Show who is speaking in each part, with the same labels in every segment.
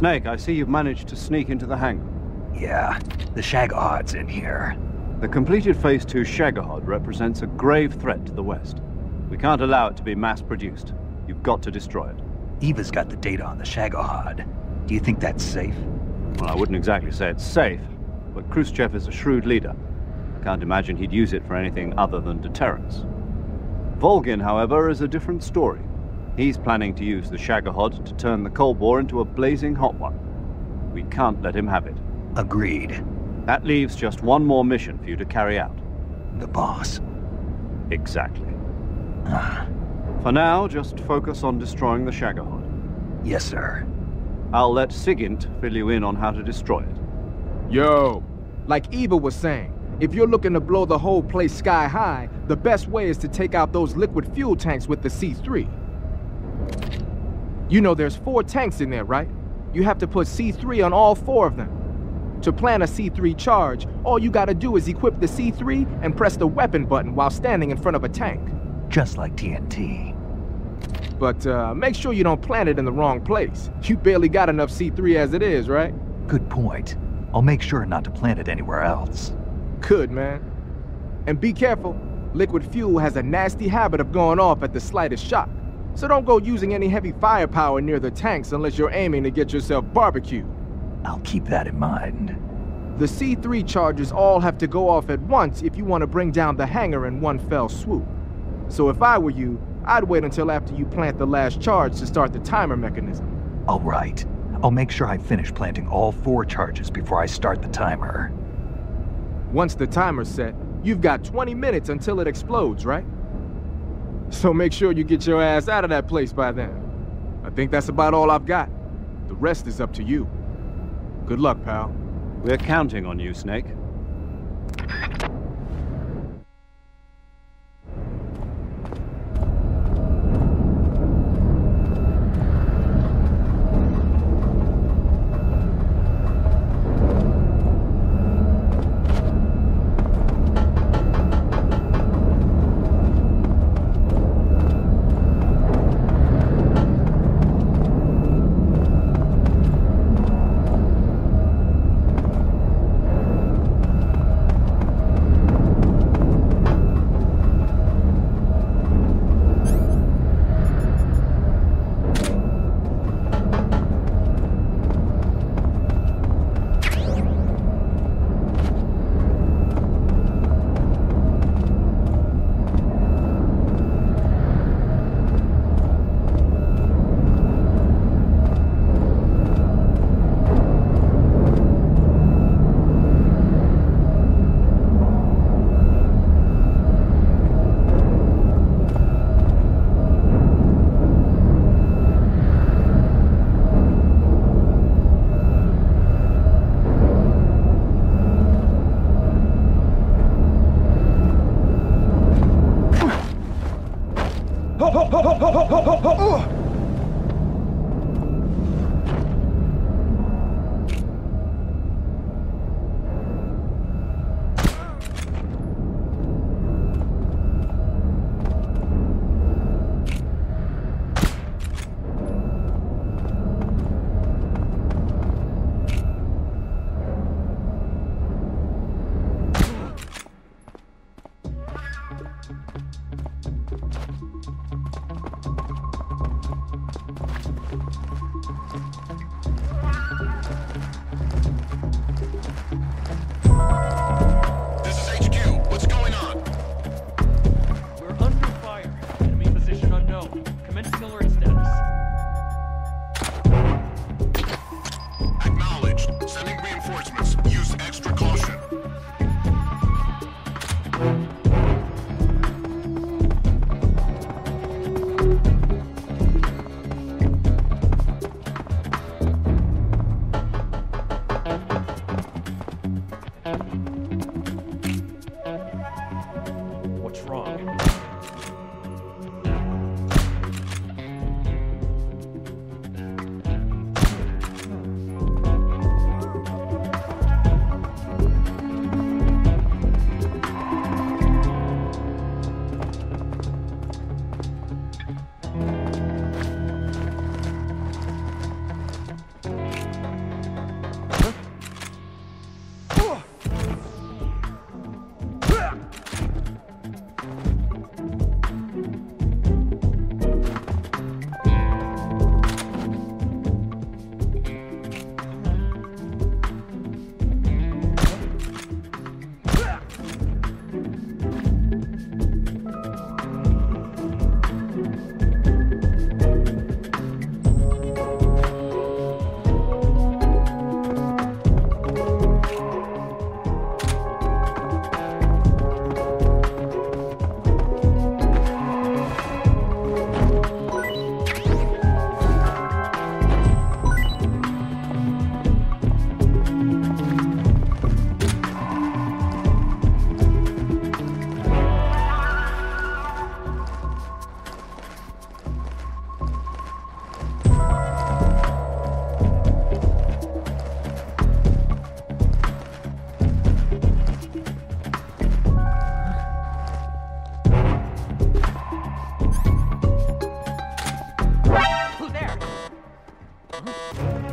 Speaker 1: Snake, I see you've managed to sneak into the hangar.
Speaker 2: Yeah, the Shagahod's in here.
Speaker 1: The completed Phase 2 Shagahod represents a grave threat to the West. We can't allow it to be mass-produced. You've got to destroy it.
Speaker 2: Eva's got the data on the Shagahod. Do you think that's safe?
Speaker 1: Well, I wouldn't exactly say it's safe, but Khrushchev is a shrewd leader. I can't imagine he'd use it for anything other than deterrence. Volgin, however, is a different story. He's planning to use the Shagahod to turn the Cold War into a blazing hot one. We can't let him have it.
Speaker 2: Agreed.
Speaker 1: That leaves just one more mission for you to carry out.
Speaker 2: The boss.
Speaker 1: Exactly. For now, just focus on destroying the Shagahod.
Speaker 2: Yes, sir.
Speaker 1: I'll let Sigint fill you in on how to destroy it.
Speaker 3: Yo, like Eva was saying, if you're looking to blow the whole place sky high, the best way is to take out those liquid fuel tanks with the C3. You know there's 4 tanks in there, right? You have to put C3 on all 4 of them. To plan a C3 charge, all you gotta do is equip the C3 and press the weapon button while standing in front of a tank.
Speaker 2: Just like TNT.
Speaker 3: But make sure you don't plant it in the wrong place. You barely got enough C3 as it is, right?
Speaker 2: Good point. I'll make sure not to plant it anywhere else.
Speaker 3: Good, man. And be careful. Liquid fuel has a nasty habit of going off at the slightest shock. So don't go using any heavy firepower near the tanks unless you're aiming to get yourself barbecued.
Speaker 2: I'll keep that in mind.
Speaker 3: The C3 charges all have to go off at once if you want to bring down the hangar in one fell swoop. So if I were you, I'd wait until after you plant the last charge to start the timer mechanism.
Speaker 2: All right. I'll make sure I finish planting all 4 charges before I start the timer.
Speaker 3: Once the timer's set, you've got 20 minutes until it explodes, right? So make sure you get your ass out of that place by then. I think that's about all I've got. The rest is up to you. Good luck, pal.
Speaker 1: We're counting on you, Snake.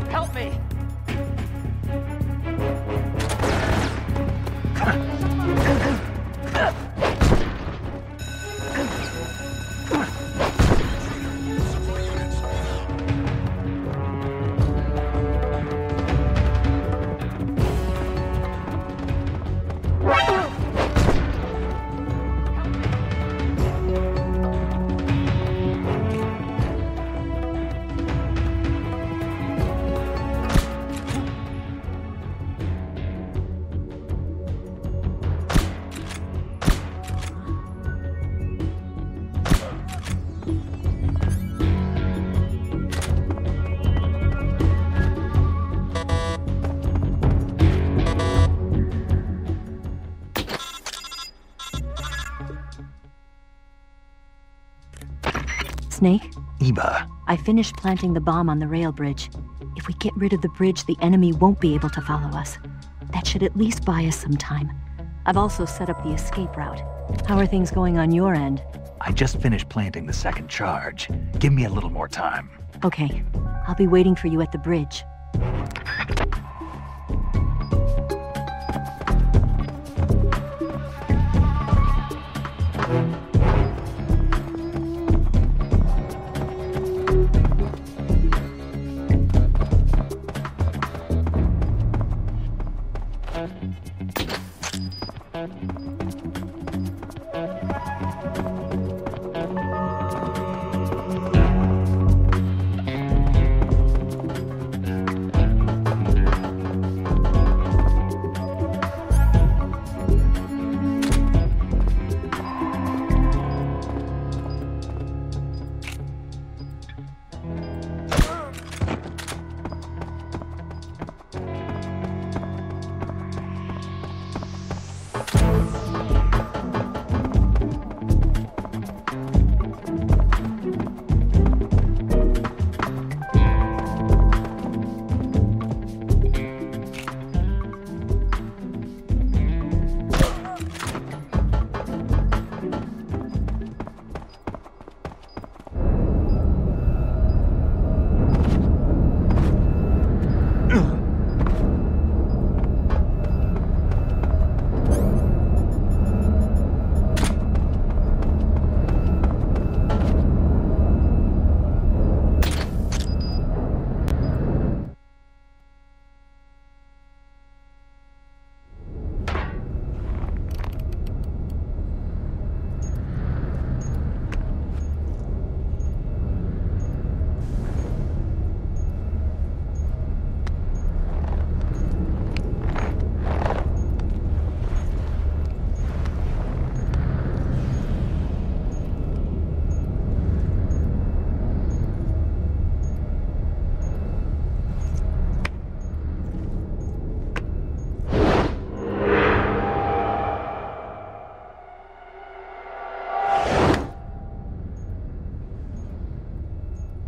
Speaker 4: Help me!
Speaker 5: Snake?
Speaker 2: Eva,
Speaker 5: I finished planting the bomb on the rail bridge. If we get rid of the bridge, the enemy won't be able to follow us. That should at least buy us some time. I've also set up the escape route. How are things going on your end?
Speaker 2: I just finished planting the second charge. Give me a little more time.
Speaker 5: Okay. I'll be waiting for you at the bridge.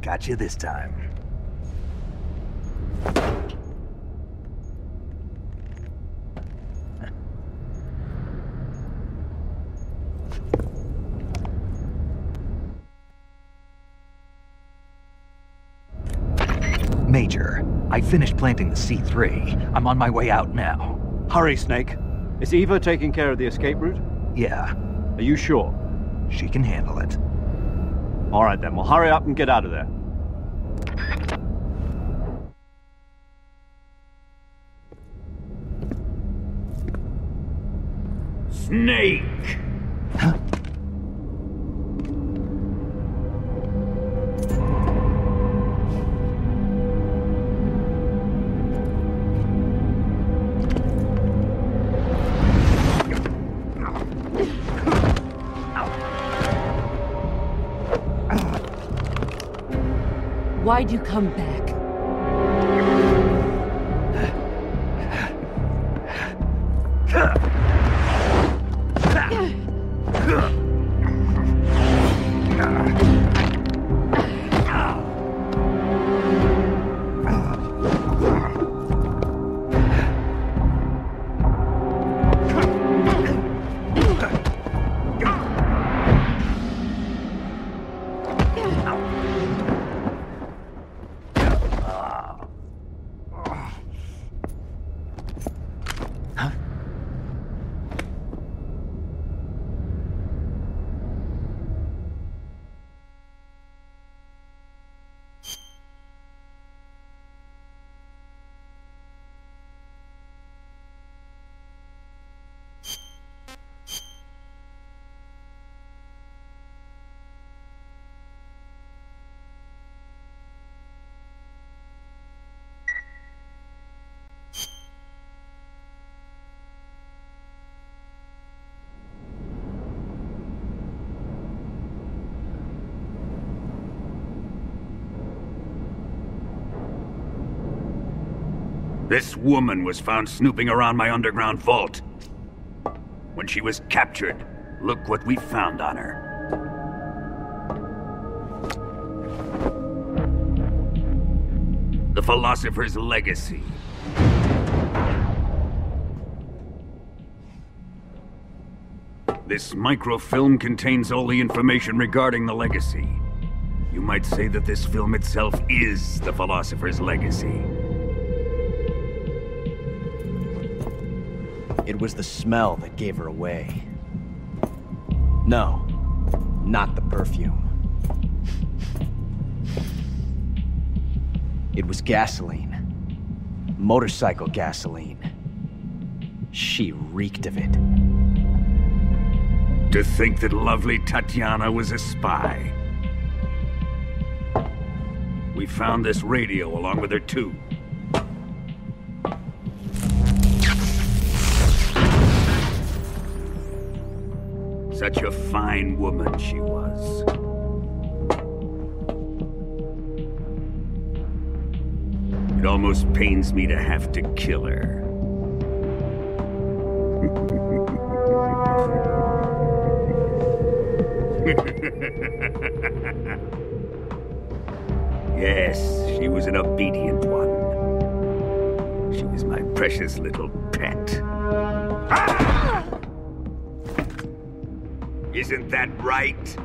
Speaker 2: Got you this time. Major, I finished planting the C3. I'm on my way out now.
Speaker 1: Hurry, Snake. Is Eva taking care of the escape route?
Speaker 2: Yeah,
Speaker 1: Are you sure?
Speaker 2: she can handle it.
Speaker 1: All right then, well hurry up and get out of there.
Speaker 6: Snake!
Speaker 2: Huh?
Speaker 4: Why'd you come back?
Speaker 6: This woman was found snooping around my underground vault. When she was captured, look what we found on her. The Philosopher's Legacy. This microfilm contains all the information regarding the legacy. You might say that this film itself is the Philosopher's Legacy.
Speaker 7: It was the smell that gave her away. No, not the perfume. It was gasoline. Motorcycle gasoline. She reeked of it.
Speaker 6: To think that lovely Tatiana was a spy. We found this radio along with her too. Such a fine woman she was. It almost pains me to have to kill her. Yes, she was an obedient one. She was my precious little pet. Ah! Isn't that right?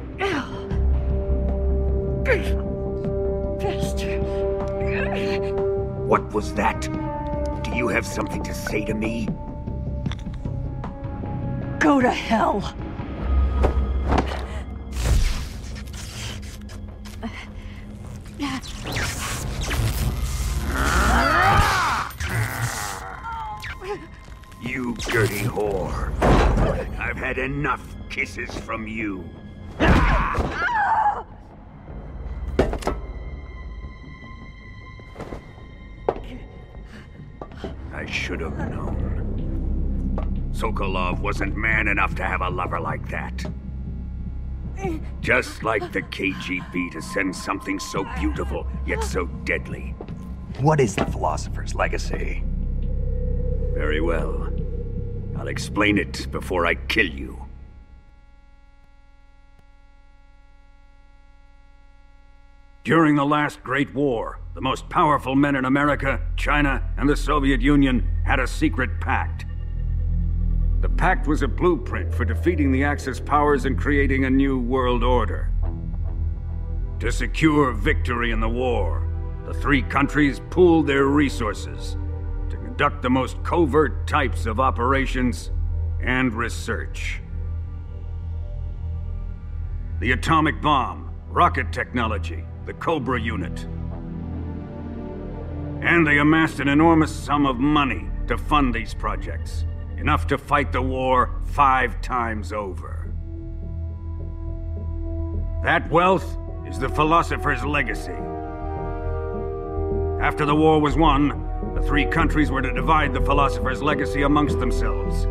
Speaker 4: Bastard.
Speaker 6: What was that? Do you have something to say to me?
Speaker 4: Go to hell.
Speaker 6: You dirty whore. I've had enough kisses from you. I should have known. Sokolov wasn't man enough to have a lover like that. Just like the KGB to send something so beautiful, yet so deadly.
Speaker 2: What is the Philosopher's Legacy?
Speaker 6: Very well. I'll explain it before I kill you. During the last Great War, the most powerful men in America, China, and the Soviet Union had a secret pact. The pact was a blueprint for defeating the Axis powers and creating a new world order. To secure victory in the war, the three countries pooled their resources to conduct the most covert types of operations and research. The atomic bomb, rocket technology, the Cobra unit. And they amassed an enormous sum of money to fund these projects, enough to fight the war 5 times over. That wealth is the Philosopher's Legacy. After the war was won, the three countries were to divide the Philosopher's Legacy amongst themselves.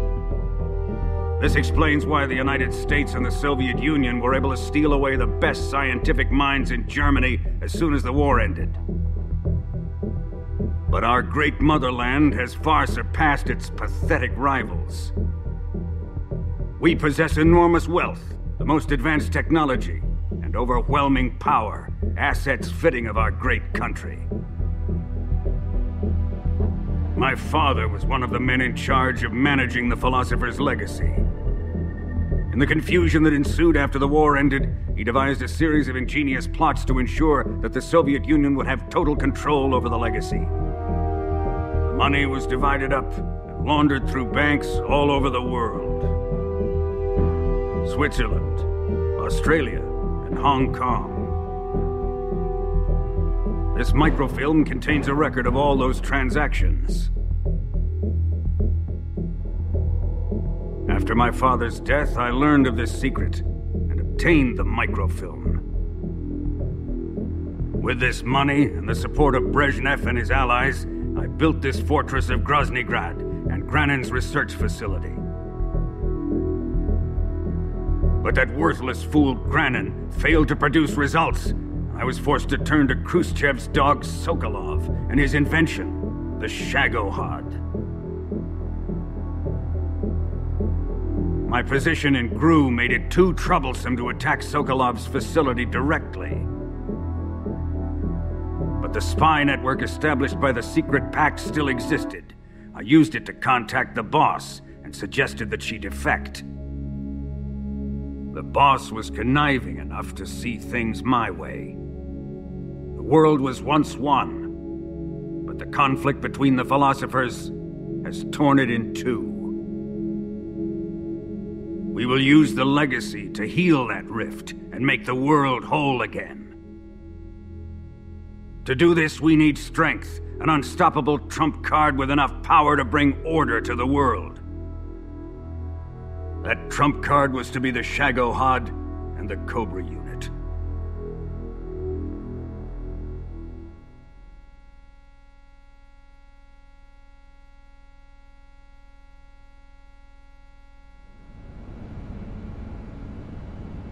Speaker 6: This explains why the United States and the Soviet Union were able to steal away the best scientific minds in Germany as soon as the war ended. But our great motherland has far surpassed its pathetic rivals. We possess enormous wealth, the most advanced technology, and overwhelming power, assets fitting of our great country. My father was one of the men in charge of managing the Philosopher's Legacy. In the confusion that ensued after the war ended, he devised a series of ingenious plots to ensure that the Soviet Union would have total control over the legacy. The money was divided up and laundered through banks all over the world. Switzerland, Australia, and Hong Kong. This microfilm contains a record of all those transactions. After my father's death, I learned of this secret and obtained the microfilm. With this money and the support of Brezhnev and his allies, I built this fortress of Groznygrad and Granin's research facility. But that worthless fool Granin failed to produce results. I was forced to turn to Khrushchev's dog Sokolov and his invention, the Shagohod. My position in Gru made it too troublesome to attack Sokolov's facility directly. But the spy network established by the secret pact still existed. I used it to contact the boss and suggested that she defect. The boss was conniving enough to see things my way. The world was once one, but the conflict between the philosophers has torn it in two. We will use the legacy to heal that rift and make the world whole again. To do this, we need strength, an unstoppable trump card with enough power to bring order to the world. That trump card was to be the Shagohod and the Cobra unit.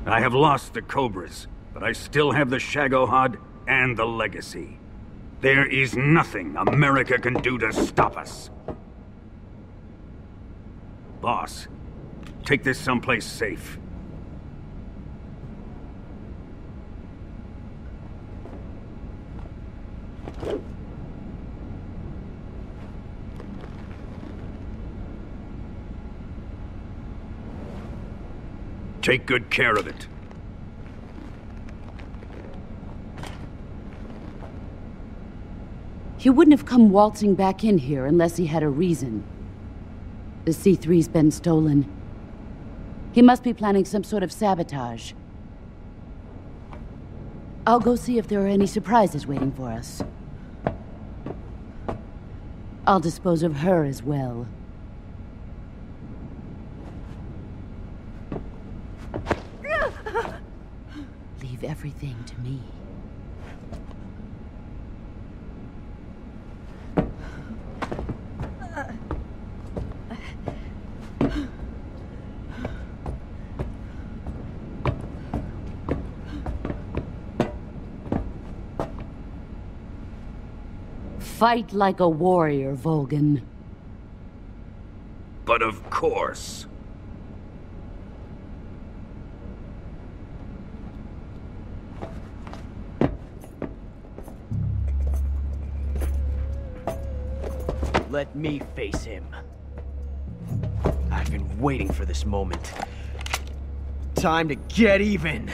Speaker 6: I have lost the Cobras, but I still have the Shagohod and the legacy. There is nothing America can do to stop us. Boss, take this someplace safe. Take good care of it.
Speaker 4: He wouldn't have come waltzing back in here unless he had a reason. The C-3's been stolen. He must be planning some sort of sabotage. I'll go see if there are any surprises waiting for us. I'll dispose of her as well. Leave everything to me. Fight like a warrior, Volgin.
Speaker 6: But of course.
Speaker 7: Let me face him. I've been waiting for this moment. Time to get even!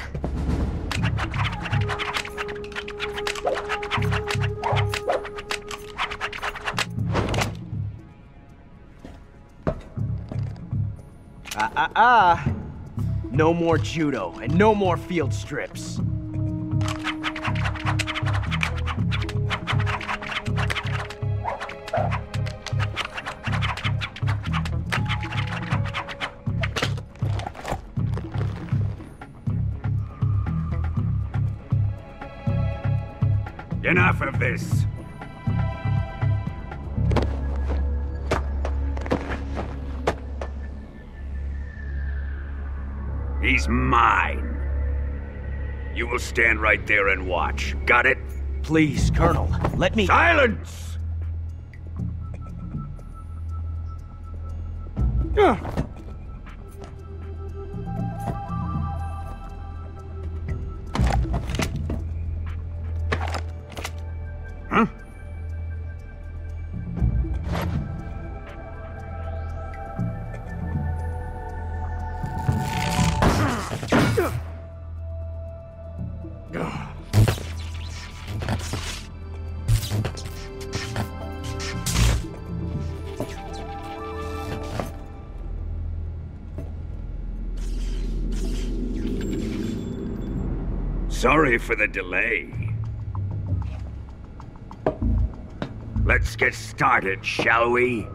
Speaker 7: No more judo, and no more field strips.
Speaker 6: Enough of this. He's mine. You will stand right there and watch. Got it?
Speaker 7: Please, Colonel, let me—
Speaker 6: Silence! Huh? Sorry for the delay. Let's get started, shall we?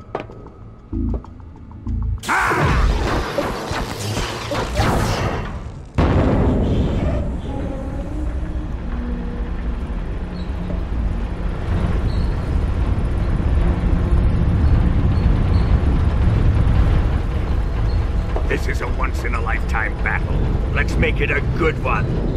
Speaker 6: This is a once-in-a-lifetime battle. Let's make it a good one.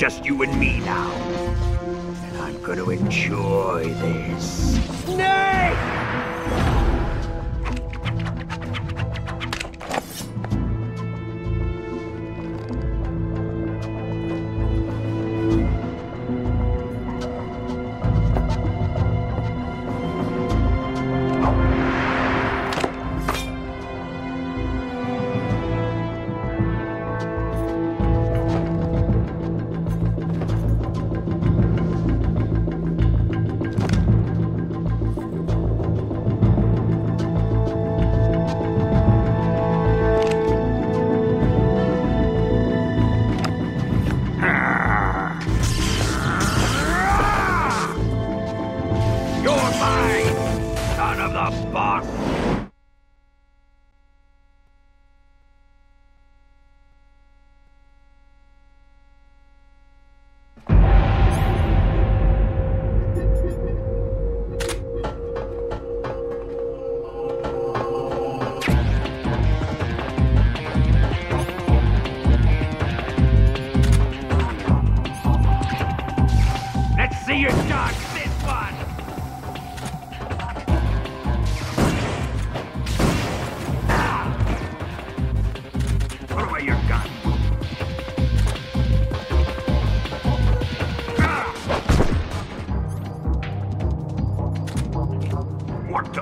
Speaker 6: just you and me now. And I'm gonna enjoy this.
Speaker 7: Nay!
Speaker 6: See your dog, this one! Put away your gun. What the?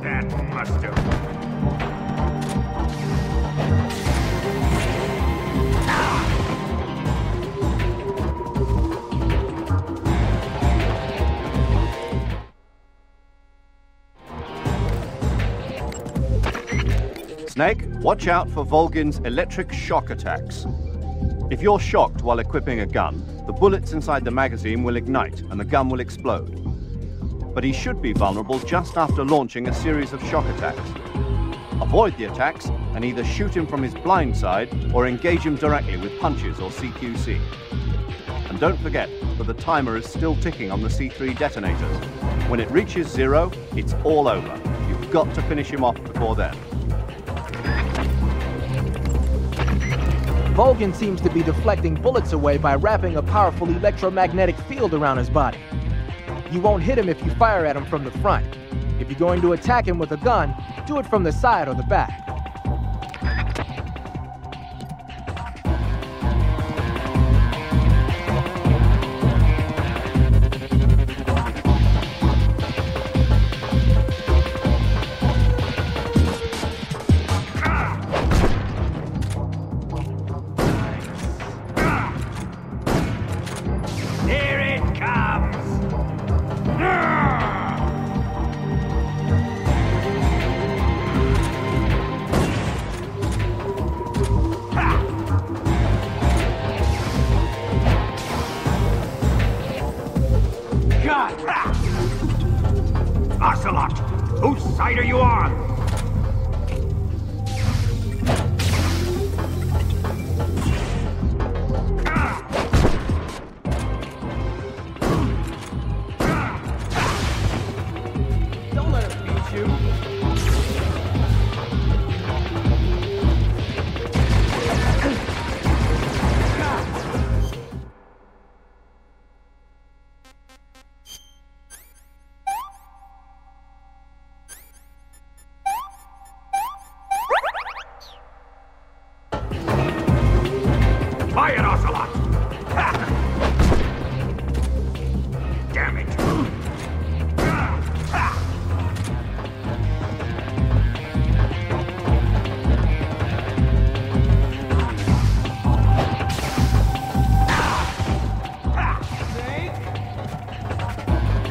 Speaker 6: That must have...
Speaker 1: Snake, watch out for Volgin's electric shock attacks. If you're shocked while equipping a gun, the bullets inside the magazine will ignite and the gun will explode. But he should be vulnerable just after launching a series of shock attacks. Avoid the attacks and either shoot him from his blind side or engage him directly with punches or CQC. And don't forget that the timer is still ticking on the C3 detonators. When it reaches 0, it's all over. You've got to finish him off before then.
Speaker 3: Volgin seems to be deflecting bullets away by wrapping a powerful electromagnetic field around his body. You won't hit him if you fire at him from the front. If you're going to attack him with a gun, do it from the side or the back.
Speaker 6: Ocelot, whose side are you on?
Speaker 7: Don't let him beat you.
Speaker 6: Fire, Ocelot! Damn it!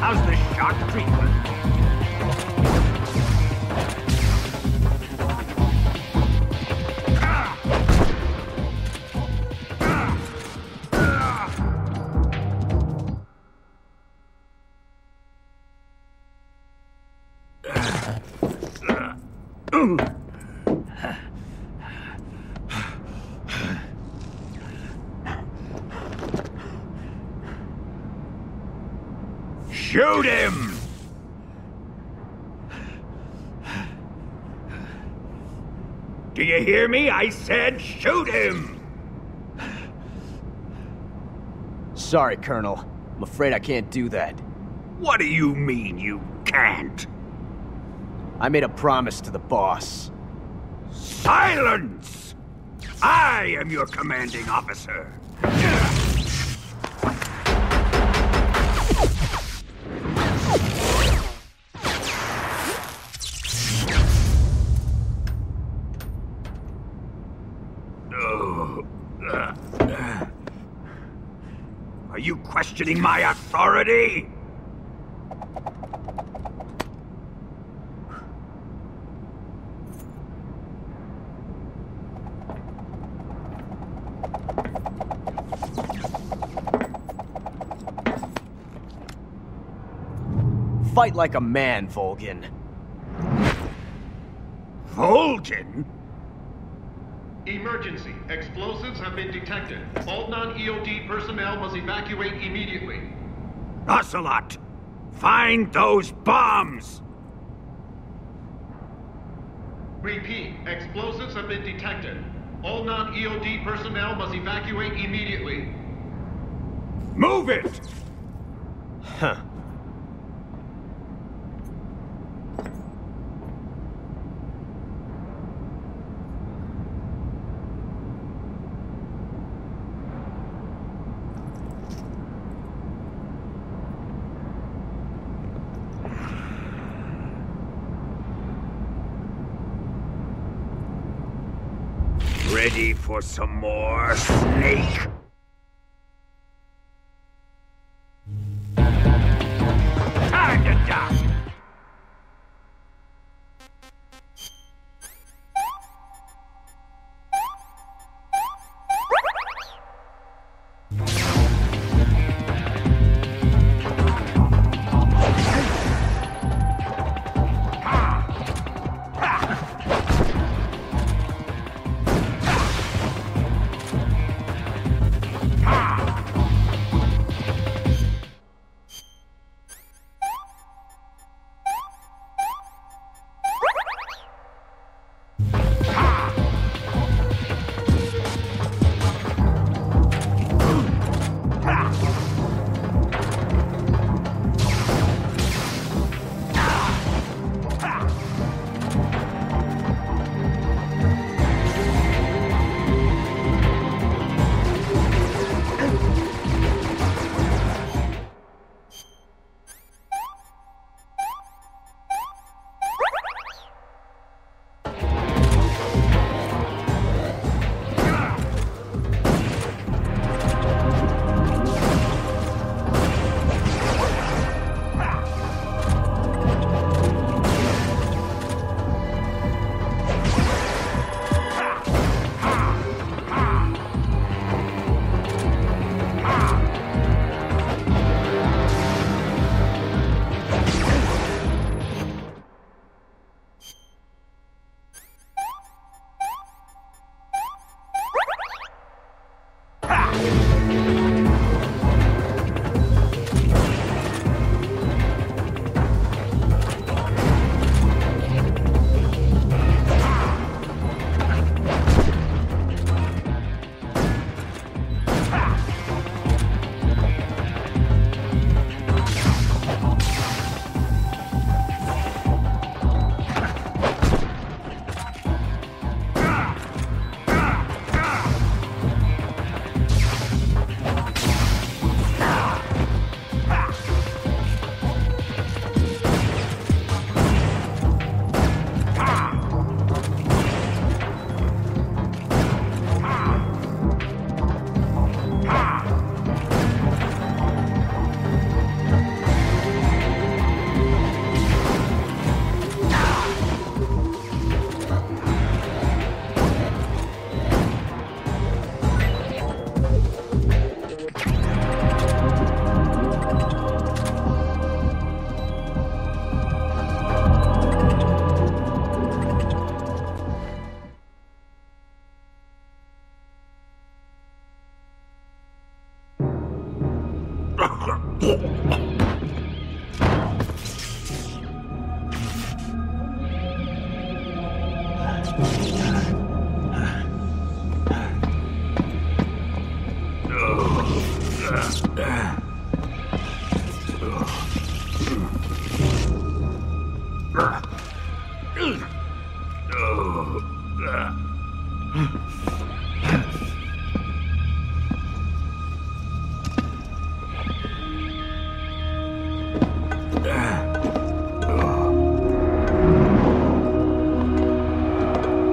Speaker 6: How's the shock treatment? Shoot him! Do you hear me? I said shoot him!
Speaker 7: Sorry, Colonel. I'm afraid I can't do that.
Speaker 6: What do you mean you can't?
Speaker 7: I made a promise to the boss.
Speaker 6: Silence! I am your commanding officer. Are you questioning my authority?
Speaker 7: Fight like a man, Volgin.
Speaker 6: Volgin?
Speaker 8: Emergency. Explosives have been detected. All non-EOD personnel must evacuate immediately.
Speaker 6: Ocelot! Find those bombs!
Speaker 8: Repeat. Explosives have been detected. All non-EOD personnel must evacuate immediately.
Speaker 6: Move it!
Speaker 7: Huh.
Speaker 6: Ready for some more, Snake? Time to die!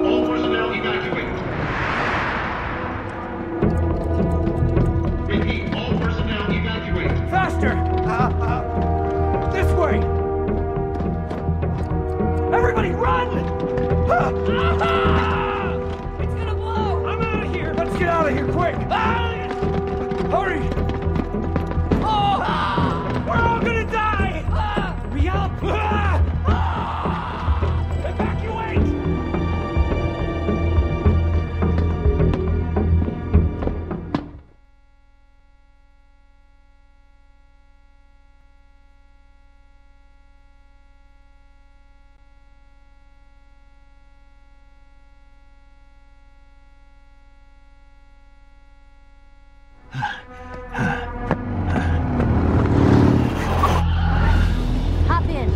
Speaker 8: All personnel evacuate. Repeat, all personnel evacuate.
Speaker 9: Faster! This way! Everybody run! It's gonna blow! I'm out of here! Let's get out of here quick! Hurry! Oh! We're all gonna die! Hurry up! Evacuate!
Speaker 5: Hop in.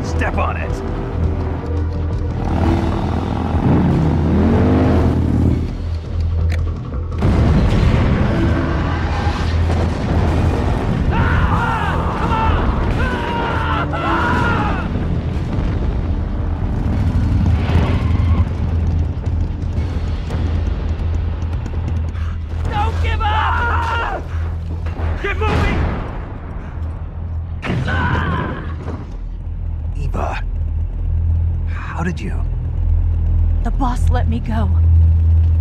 Speaker 2: Step on it.
Speaker 9: Don't give up! Get moving!
Speaker 2: Eva, how did you?
Speaker 5: The boss let me go.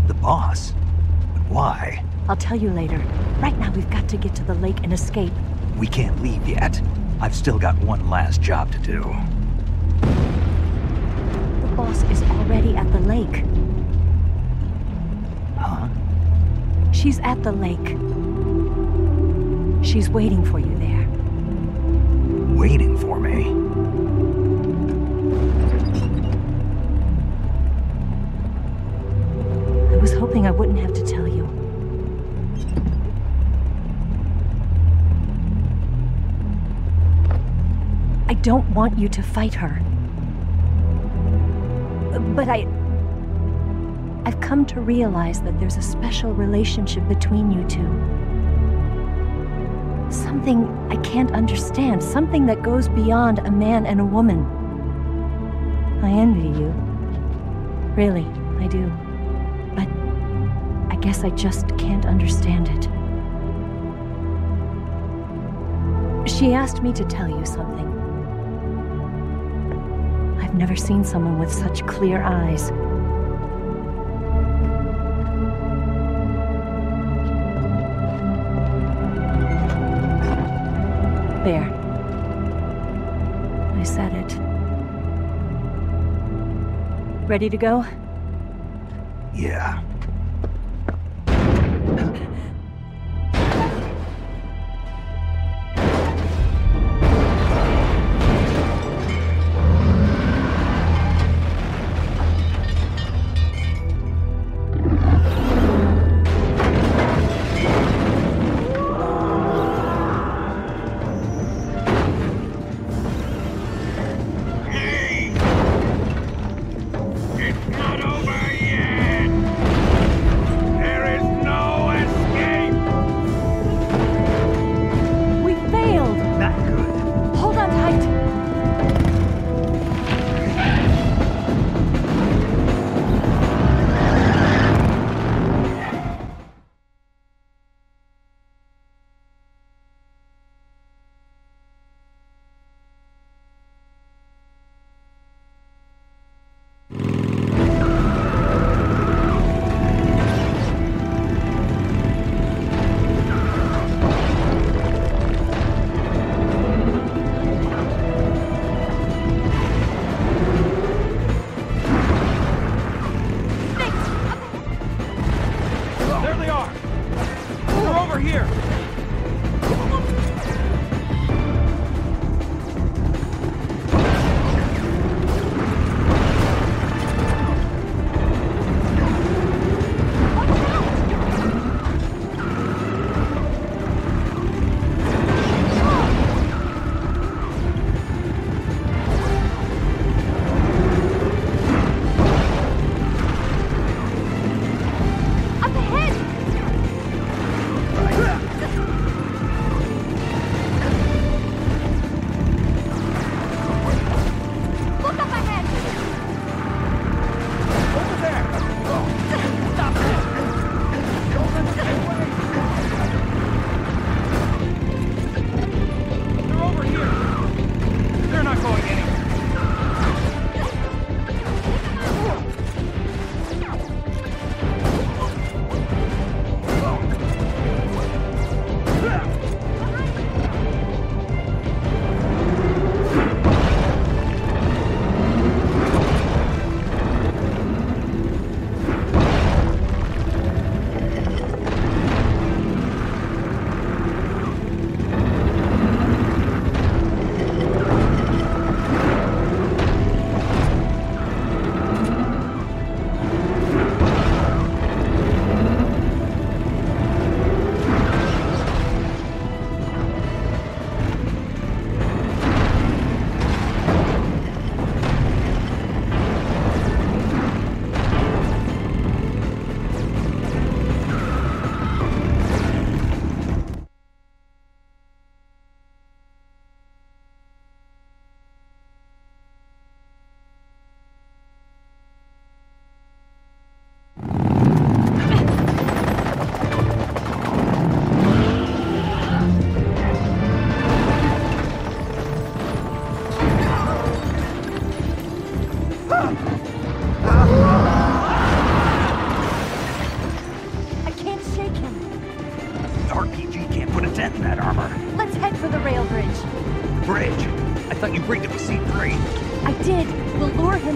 Speaker 2: The boss? But why?
Speaker 5: I'll tell you later. Right now, we've got to get to the lake and escape.
Speaker 2: We can't leave yet. I've still got one last job to do.
Speaker 5: The boss is already at the lake.
Speaker 2: Huh?
Speaker 5: She's at the lake. She's waiting for you there.
Speaker 2: Waiting for me?
Speaker 5: I was hoping I wouldn't have to tell you. I don't want you to fight her. But I've come to realize that there's a special relationship between you two. Something I can't understand, something that goes beyond a man and a woman. I envy you. Really, I do. But I guess I just can't understand it. She asked me to tell you something. I've never seen someone with such clear eyes. There. I said it. Ready to go?
Speaker 2: Yeah.
Speaker 6: It's not over yet! There is no escape!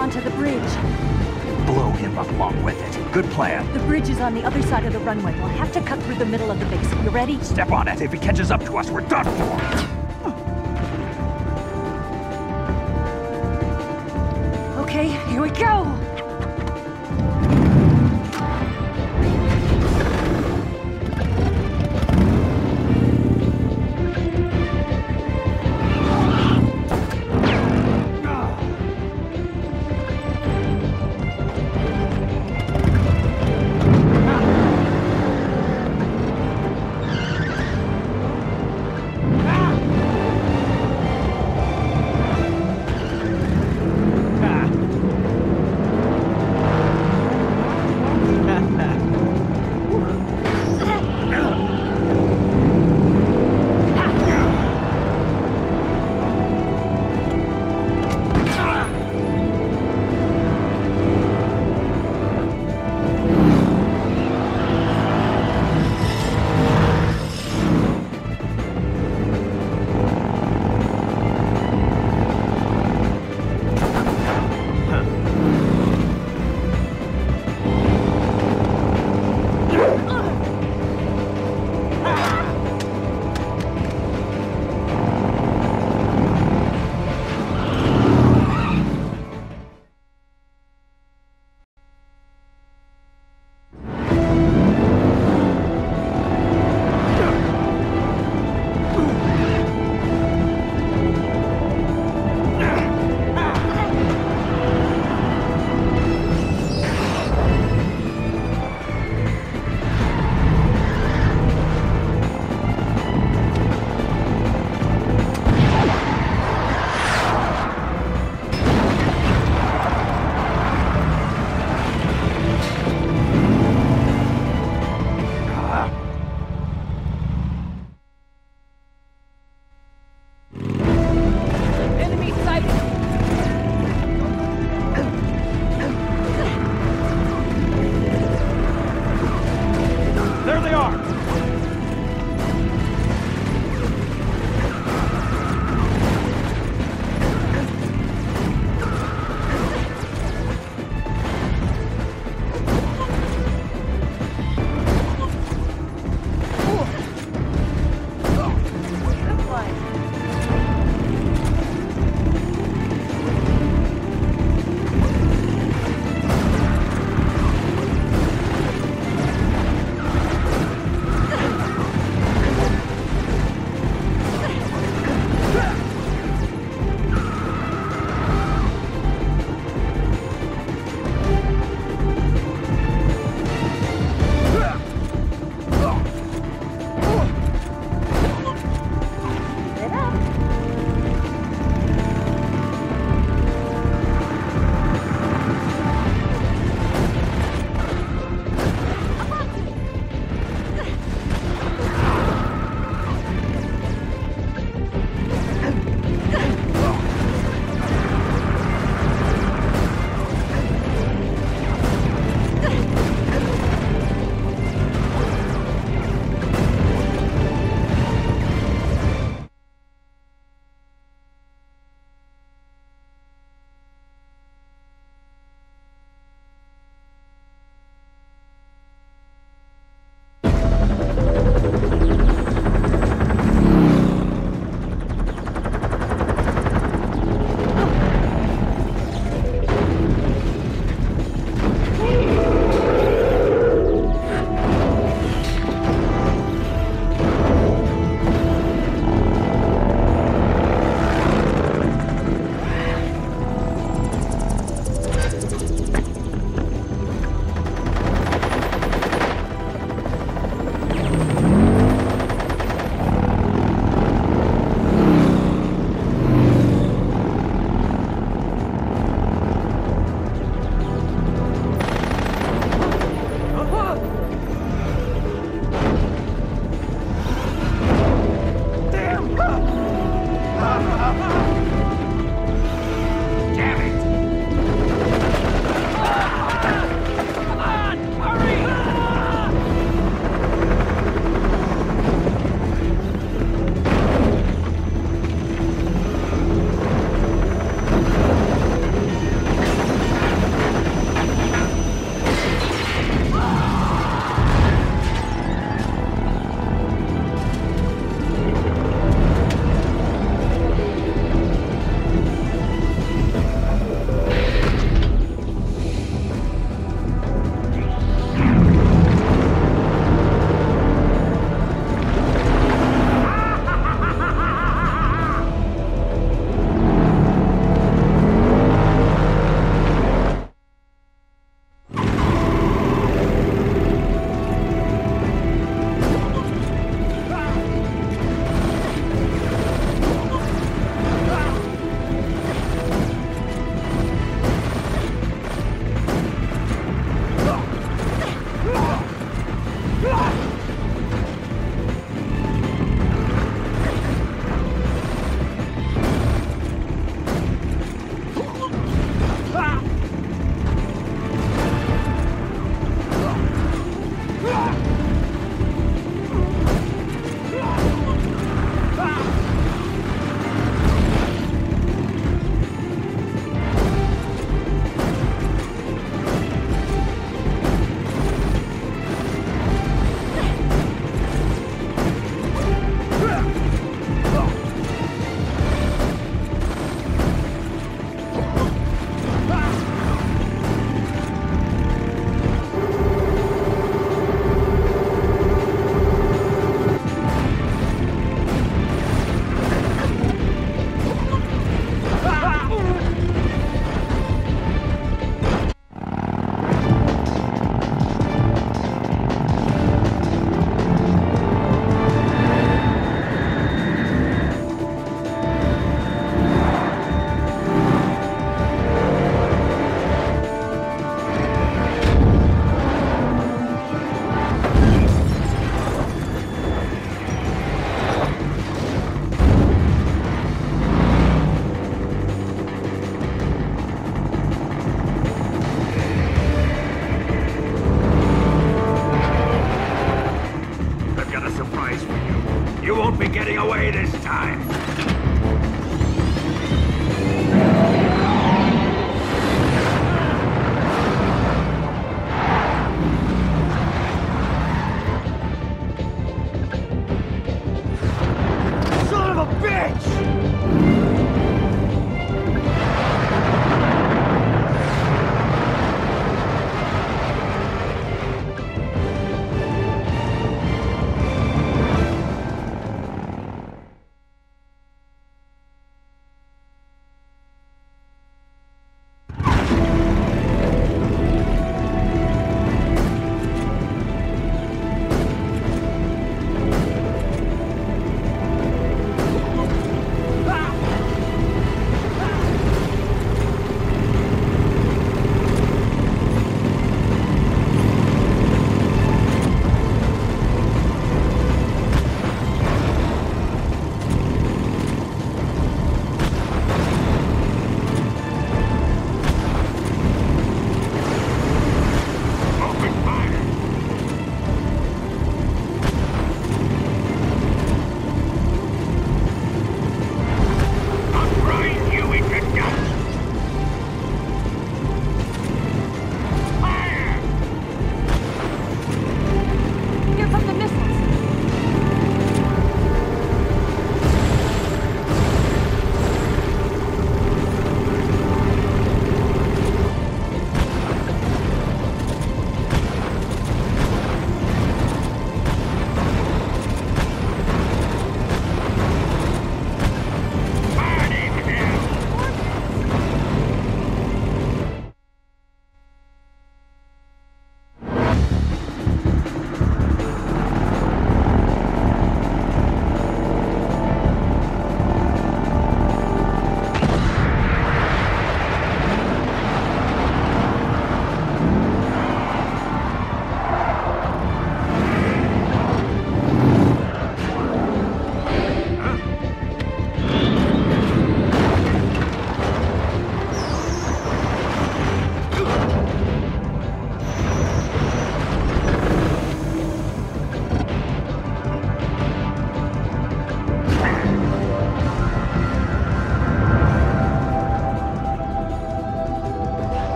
Speaker 5: onto the bridge.
Speaker 2: Blow him up along with it. Good plan.
Speaker 5: The bridge is on the other side of the runway. We'll have to cut through the middle of the base. You ready?
Speaker 2: Step on it. If he catches up to us, we're done for.
Speaker 5: Okay, here we go!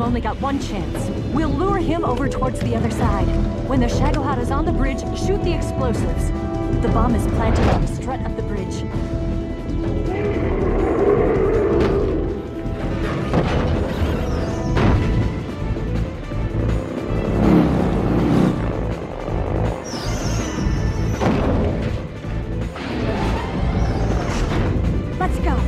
Speaker 5: We've only got one chance. We'll lure him over towards the other side. When the Shagohod is on the bridge, shoot the explosives. The bomb is planted on the strut of the bridge. Let's go.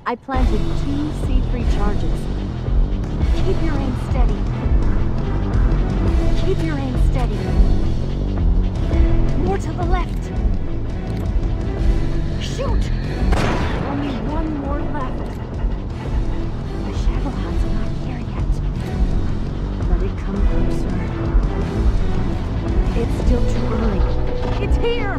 Speaker 5: I planted 2 C3 charges. Keep your aim steady. Keep your aim steady. More to the left. Shoot! Only one more left. The Shagohod's not here yet. Let it come closer. It's still too early. It's here!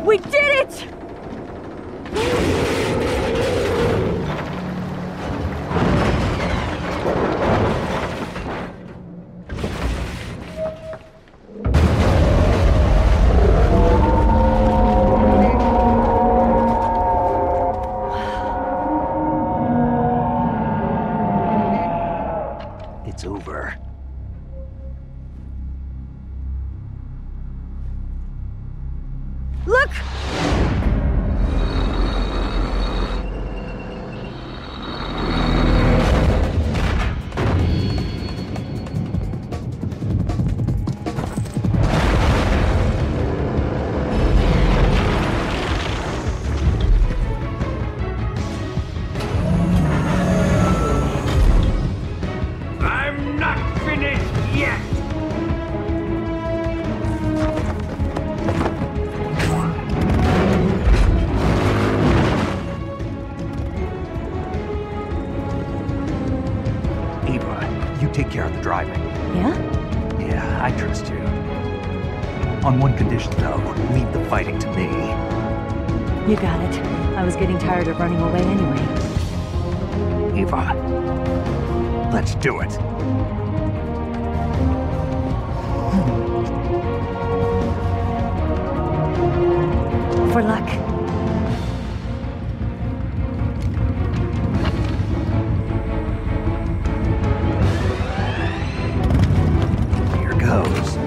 Speaker 5: We did it!
Speaker 2: It's over.
Speaker 5: Look!
Speaker 6: I'm not finished yet!
Speaker 2: You take care of the driving.
Speaker 5: Yeah?
Speaker 2: Yeah, I trust you. On one condition, though, leave the fighting to me.
Speaker 5: You got it. I was getting tired of running away anyway.
Speaker 2: Eva, let's do it.
Speaker 5: For luck.
Speaker 2: Here goes.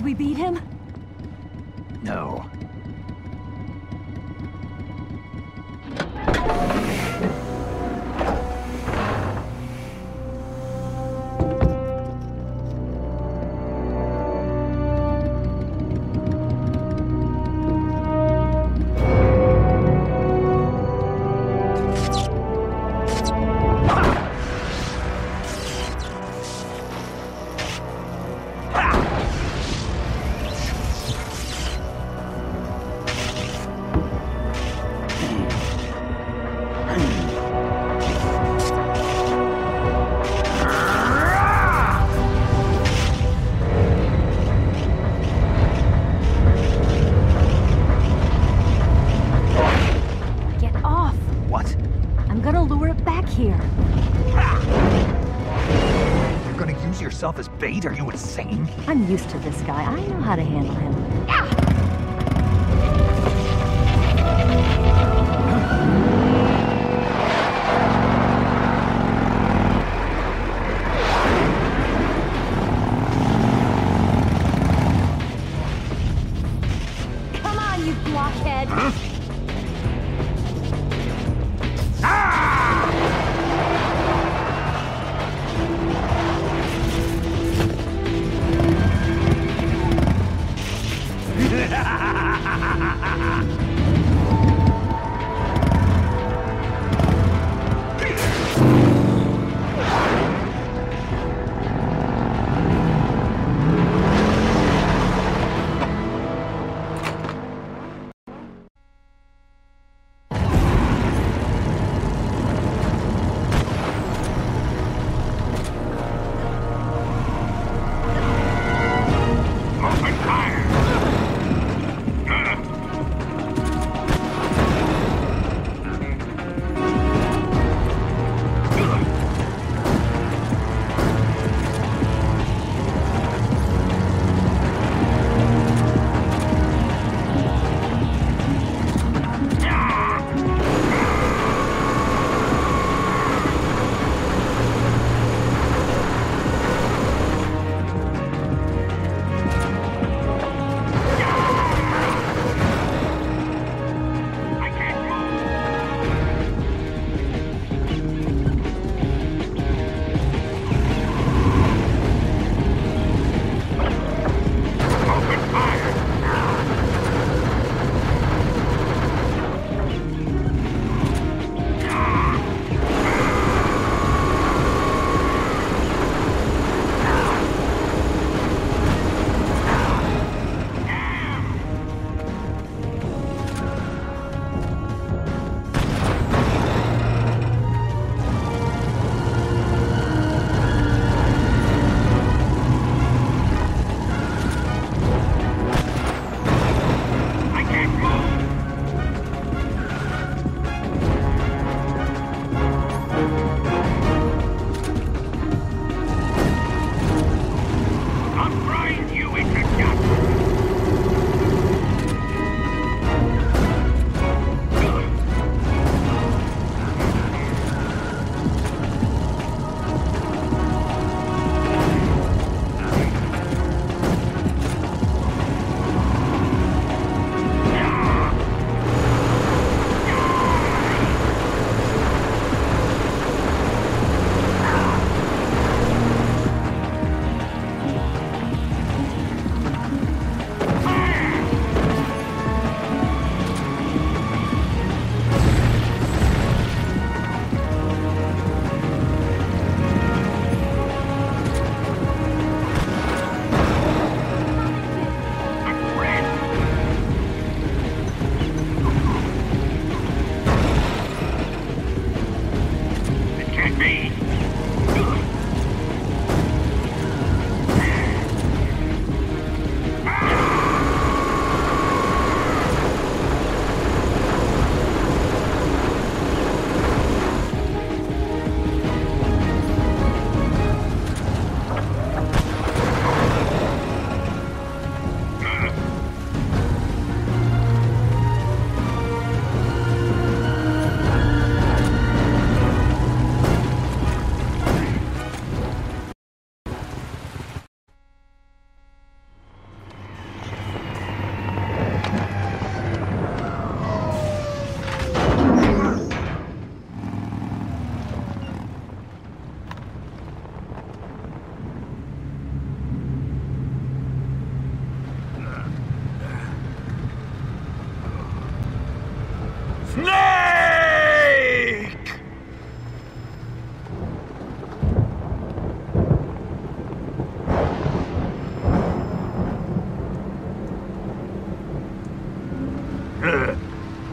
Speaker 5: we beat him?
Speaker 2: No. As bait? Are you insane?
Speaker 5: I'm used to this guy. I know how to handle him.
Speaker 10: Come on, you blockhead!
Speaker 2: Huh? Ha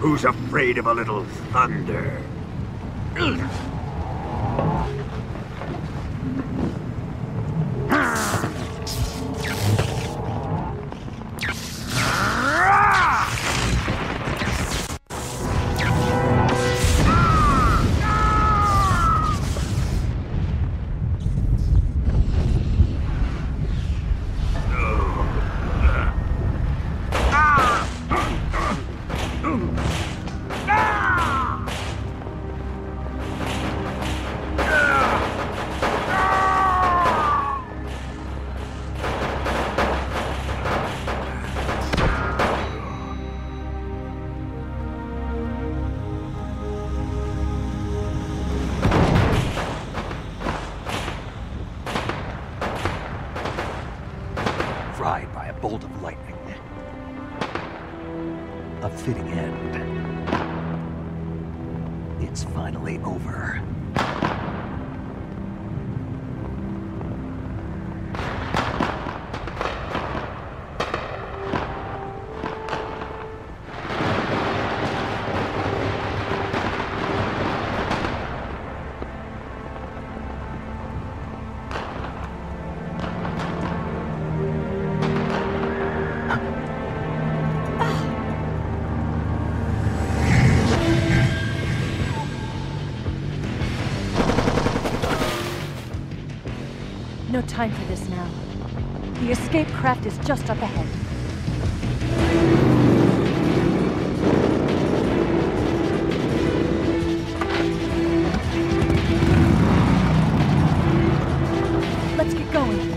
Speaker 6: Who's afraid of a little thunder?
Speaker 2: Fried by a bolt of lightning. A fitting end. It's finally over.
Speaker 5: No time for this now. The escape craft is just up ahead. Let's get going.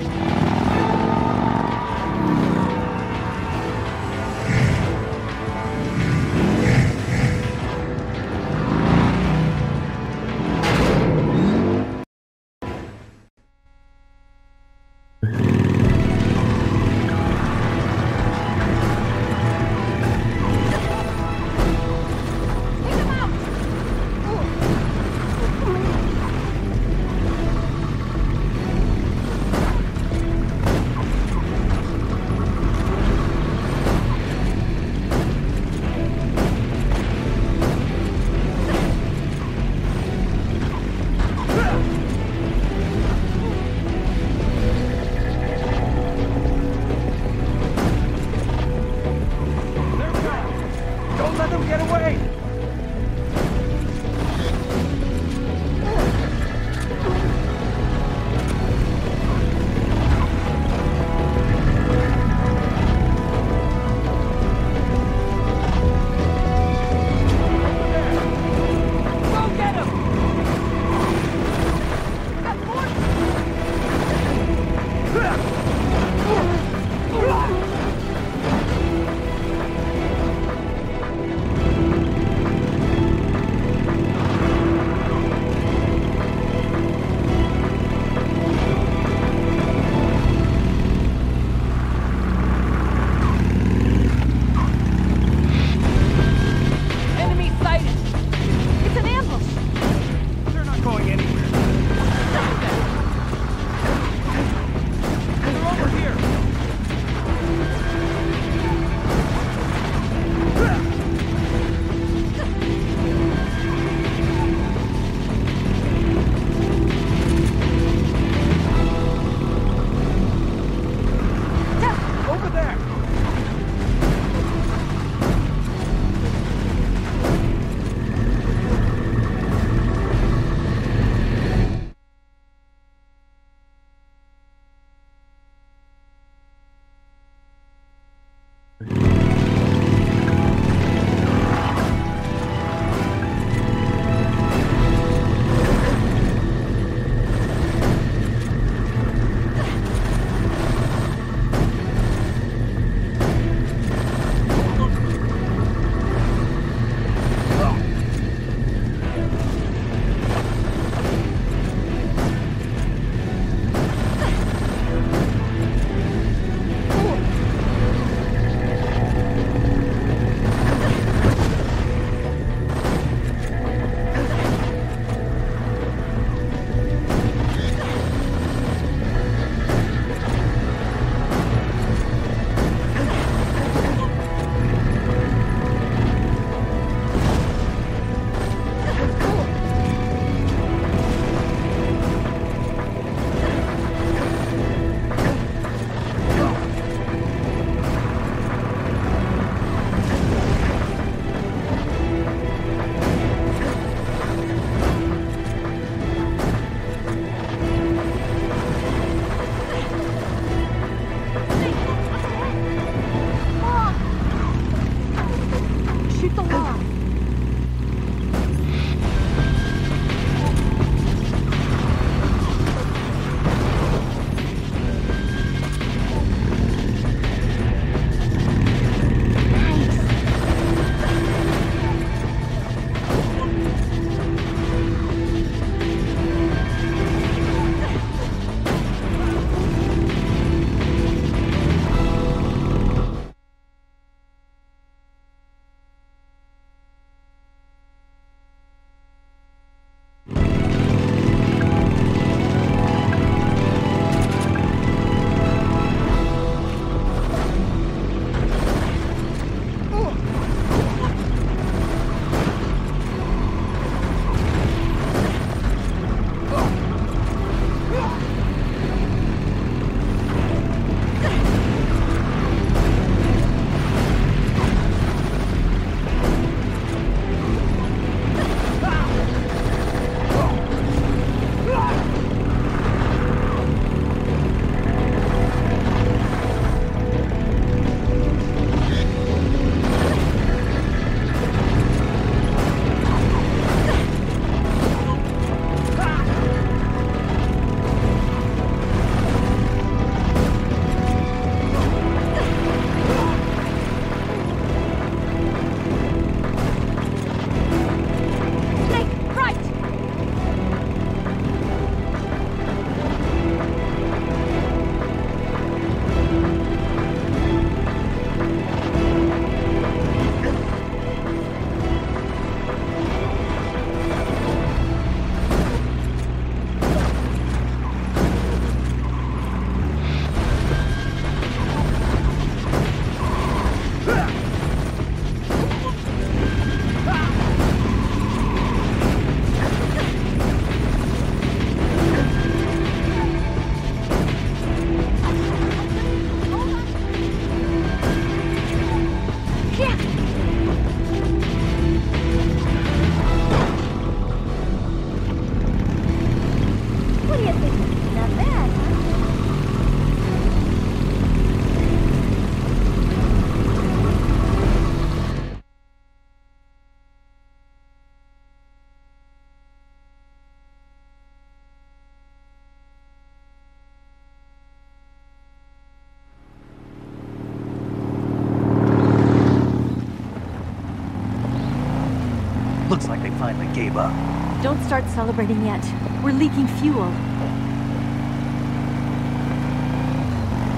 Speaker 2: Eva.
Speaker 5: Don't start celebrating yet. We're leaking fuel.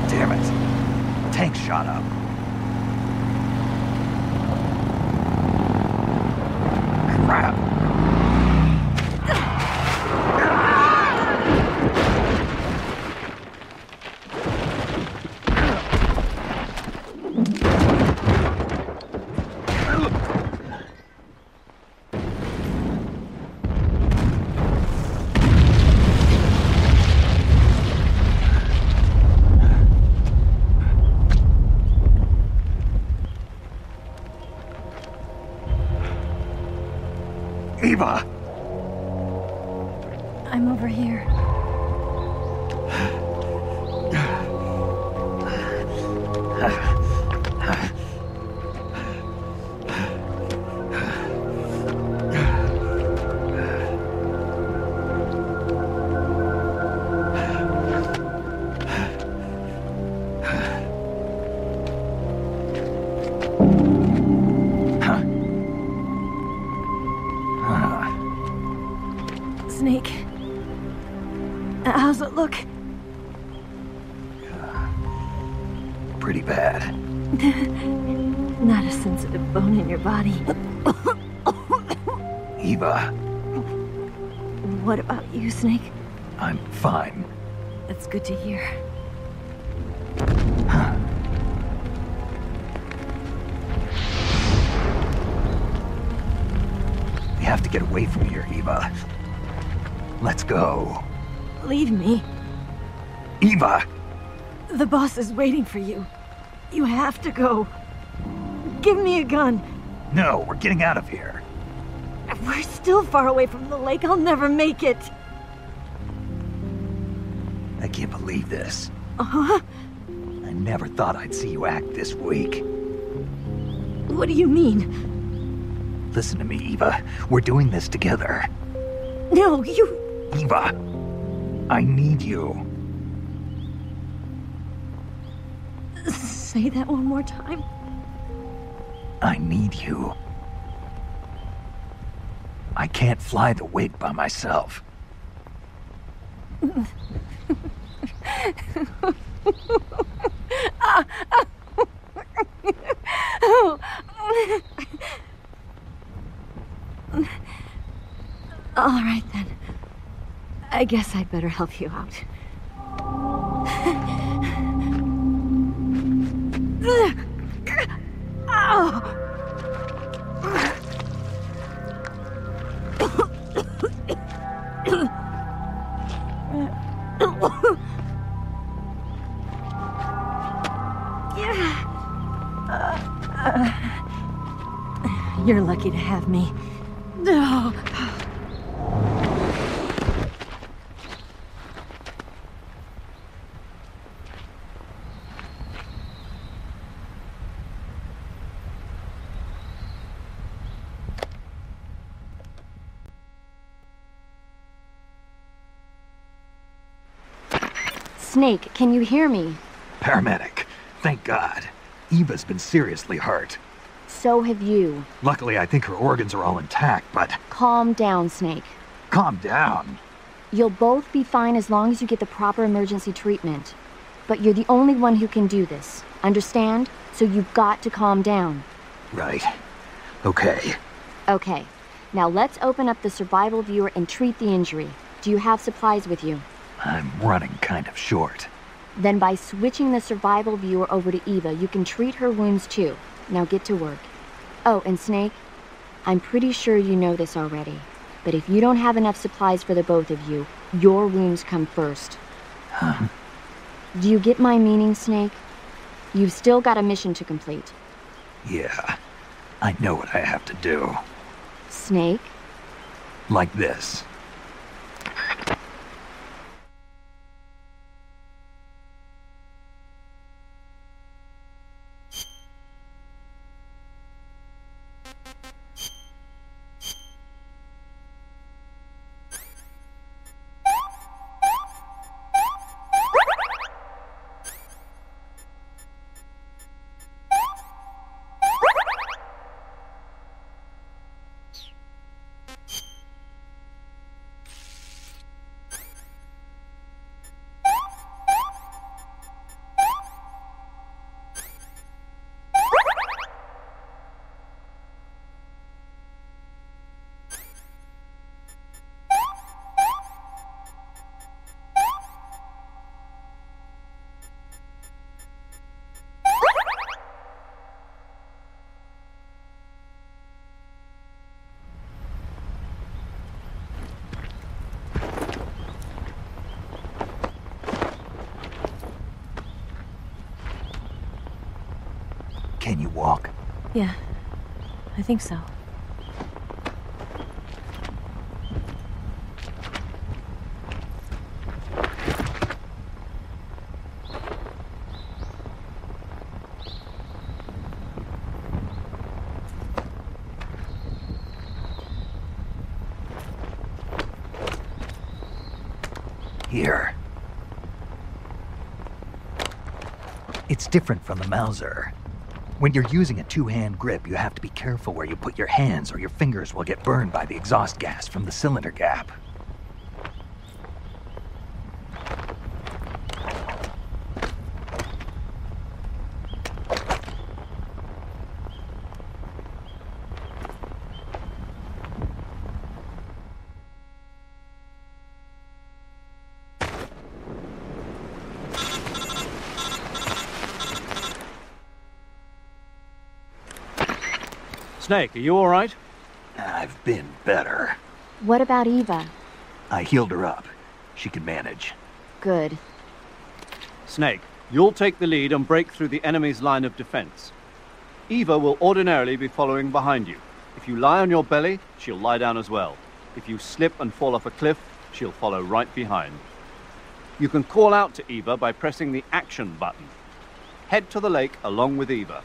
Speaker 2: Damn it. Tank shot up. Crap. Eva!
Speaker 5: I'm over here. Snake. How's it look?
Speaker 2: Pretty bad.
Speaker 5: Not a sensitive bone in your body.
Speaker 2: Eva,
Speaker 5: What about you, Snake?
Speaker 2: I'm fine.
Speaker 5: That's good to hear.
Speaker 2: We have to get away from here, Eva. Let's go.
Speaker 5: Leave me.
Speaker 2: Eva!
Speaker 5: The boss is waiting for you. You have to go. Give me a gun.
Speaker 2: No, we're getting out of here.
Speaker 5: We're still far away from the lake. I'll never make it.
Speaker 2: I can't believe this.
Speaker 5: Uh-huh.
Speaker 2: I never thought I'd see you act this weak.
Speaker 5: What do you mean?
Speaker 2: Listen to me, Eva. We're doing this together.
Speaker 5: No, you...
Speaker 2: Eva, I need you.
Speaker 5: Say that one more time.
Speaker 2: I need you. I can't fly the wig by myself.
Speaker 5: All right, then. I guess I'd better help you out. You're lucky to have me. No.
Speaker 10: Snake, can you hear me?
Speaker 2: Paramedic. Thank God. Eva's been seriously hurt.
Speaker 10: So have you.
Speaker 2: Luckily, I think her organs are all intact, but...
Speaker 10: Calm down, Snake.
Speaker 2: Calm down.
Speaker 10: You'll both be fine as long as you get the proper emergency treatment. But you're the only one who can do this. Understand? So you've got to calm down.
Speaker 2: Right. Okay.
Speaker 10: Okay. Now let's open up the survival viewer and treat the injury. Do you have supplies with you?
Speaker 2: I'm running kind of short.
Speaker 10: Then by switching the survival viewer over to Eva, you can treat her wounds too. Now get to work. Oh, and Snake, I'm pretty sure you know this already, but if you don't have enough supplies for the both of you, your wounds come first.
Speaker 2: Huh?
Speaker 10: Do you get my meaning, Snake? You've still got a mission to complete.
Speaker 2: Yeah. I know what I have to do.
Speaker 10: Snake?
Speaker 2: Like this. Can you walk?
Speaker 5: Yeah, I think so.
Speaker 2: Here. It's different from the Mauser. When you're using a two-hand grip, you have to be careful where you put your hands or your fingers will get burned by the exhaust gas from the cylinder gap.
Speaker 1: Snake, are you all right?
Speaker 2: I've been better.
Speaker 10: What about Eva?
Speaker 2: I healed her up. She can manage.
Speaker 10: Good.
Speaker 1: Snake, you'll take the lead and break through the enemy's line of defense. Eva will ordinarily be following behind you. If you lie on your belly, she'll lie down as well. If you slip and fall off a cliff, she'll follow right behind. You can call out to Eva by pressing the action button. Head to the lake along with Eva.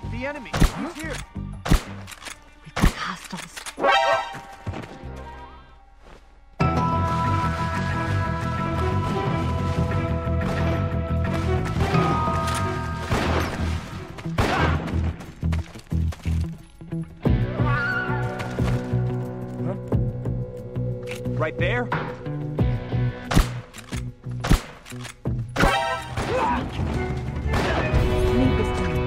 Speaker 7: The enemy! He's here!
Speaker 5: We've got hostiles.
Speaker 3: right there.
Speaker 5: Leave this time.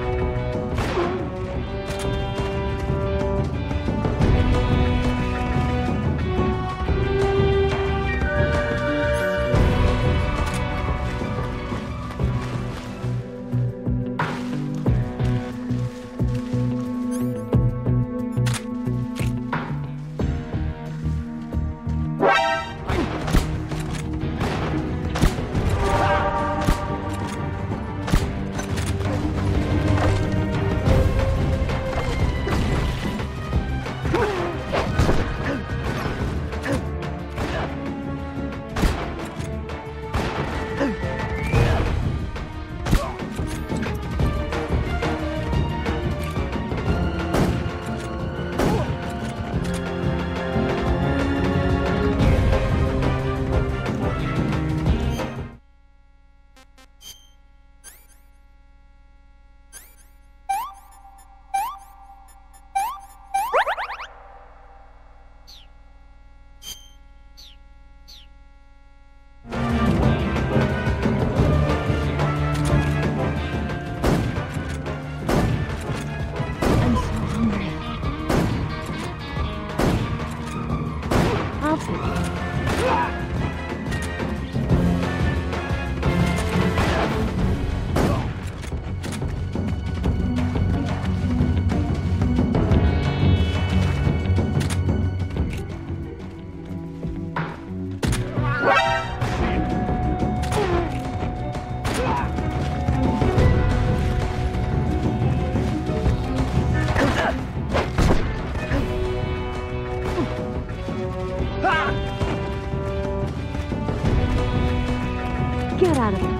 Speaker 5: Get out of here.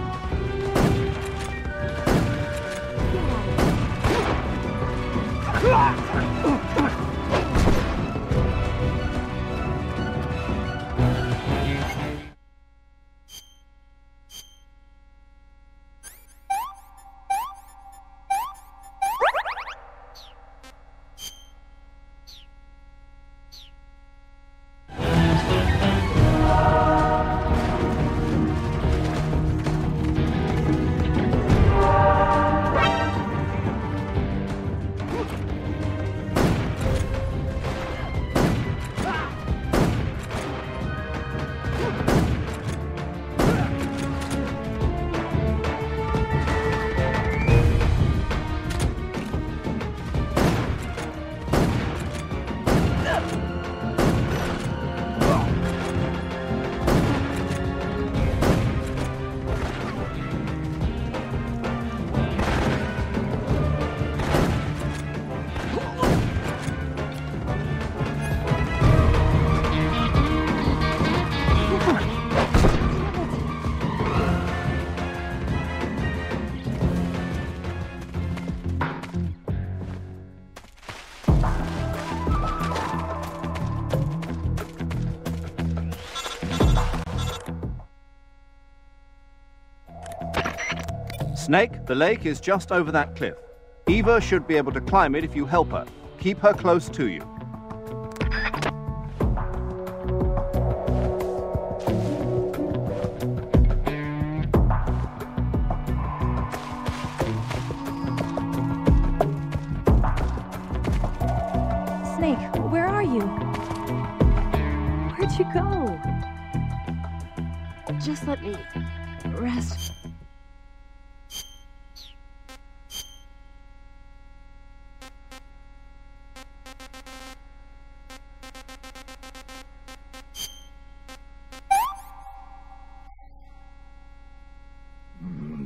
Speaker 1: Snake, the lake is just over that cliff. Eva should be able to climb it if you help her. Keep her close to you.
Speaker 5: Snake, where are you? Where'd you go? Just let me rest.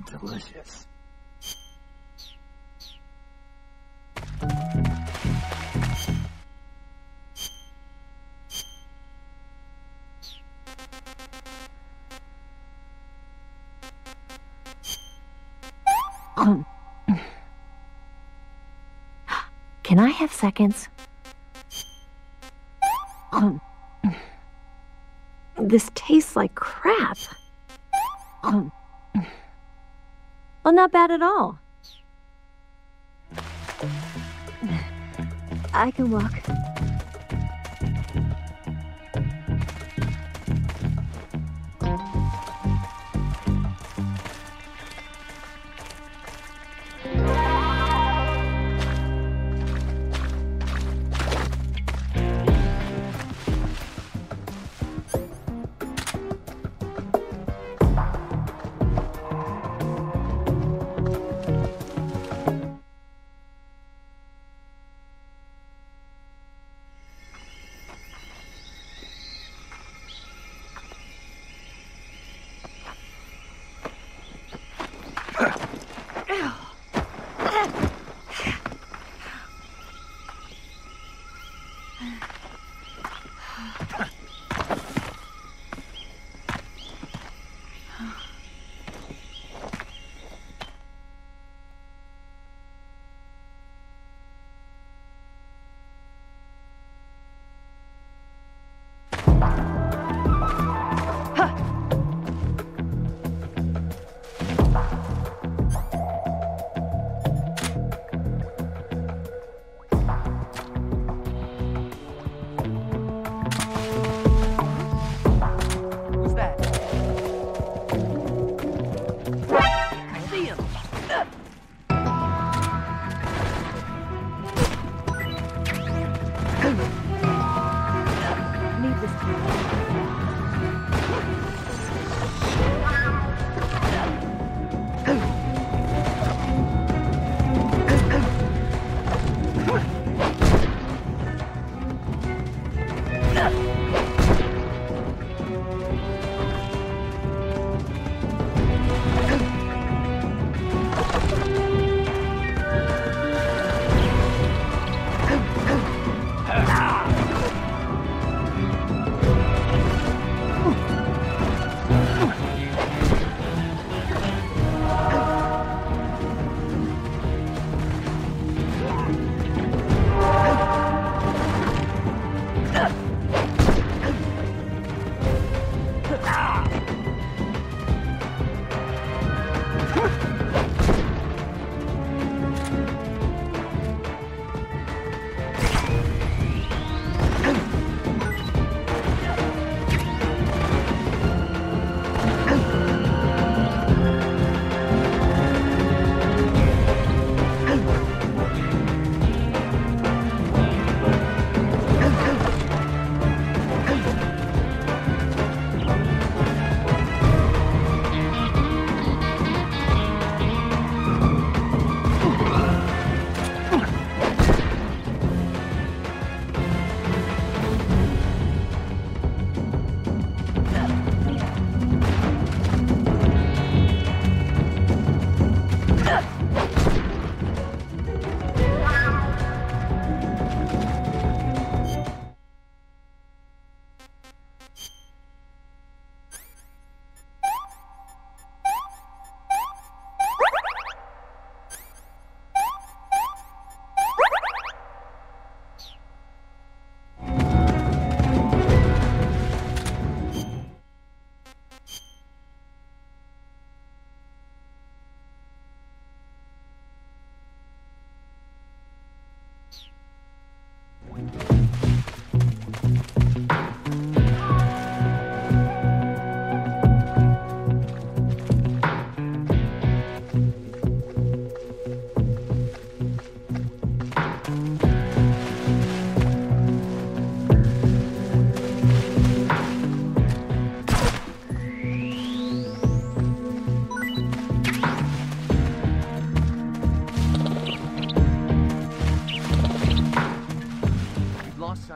Speaker 2: Delicious.
Speaker 5: Can I have seconds? This tastes like crap. Well, not bad at all. I can walk.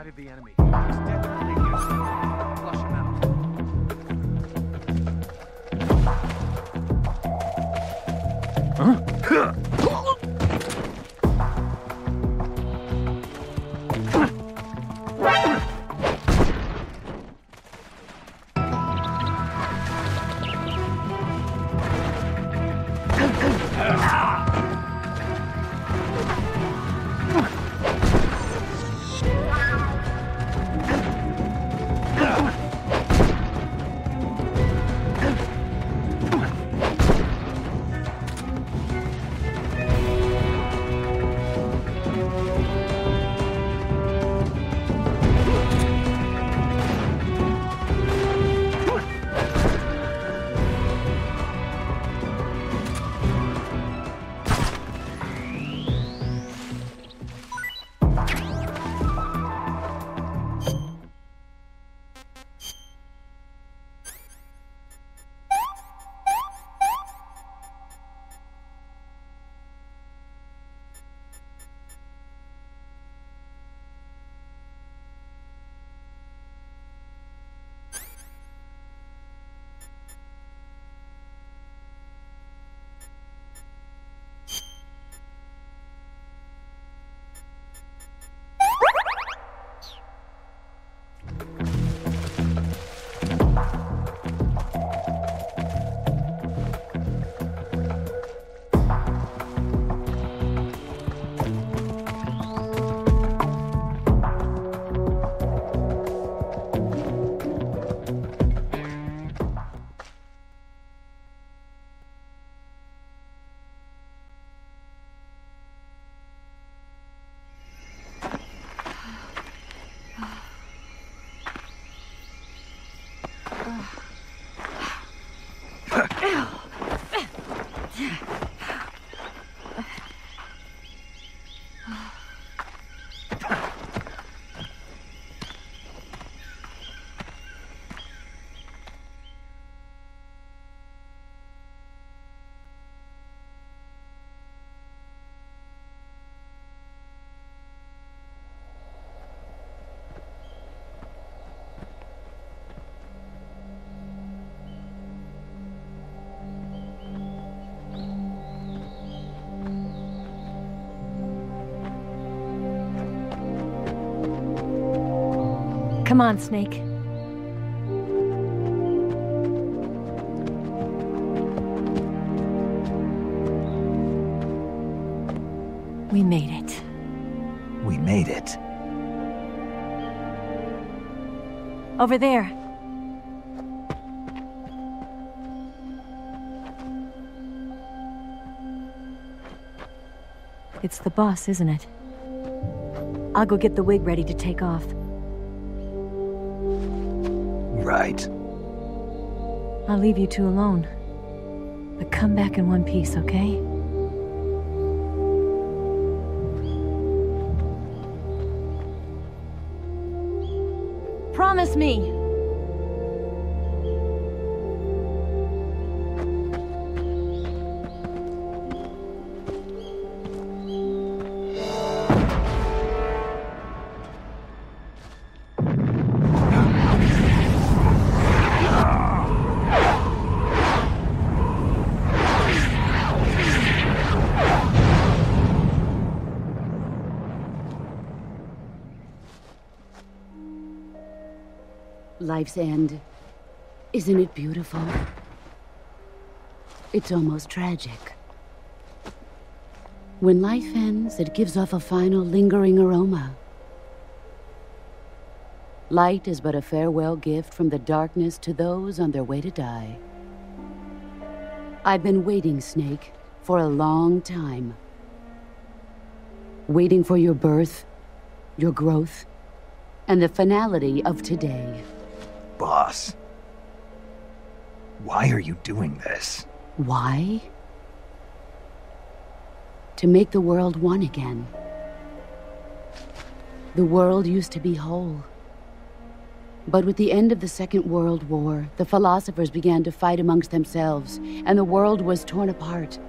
Speaker 7: sighted the enemy. He's definitely here. Flush him out.
Speaker 5: Come on, Snake. We made it.
Speaker 2: We made it.
Speaker 5: Over there. It's the boss, isn't it? I'll go get the wig ready to take off.
Speaker 2: Right.
Speaker 5: I'll leave you two alone. But come back in one piece, okay? Promise me!
Speaker 4: Life's end. Isn't it beautiful? It's almost tragic. When life ends, it gives off a final lingering aroma. Light is but a farewell gift from the darkness to those on their way to die. I've been waiting, Snake, for a long time. Waiting for your birth, your growth, and the finality of today.
Speaker 2: Boss. Why are you doing this?
Speaker 4: Why? To make the world one again. The world used to be whole. But with the end of the Second World War, the philosophers began to fight amongst themselves, and the world was torn apart.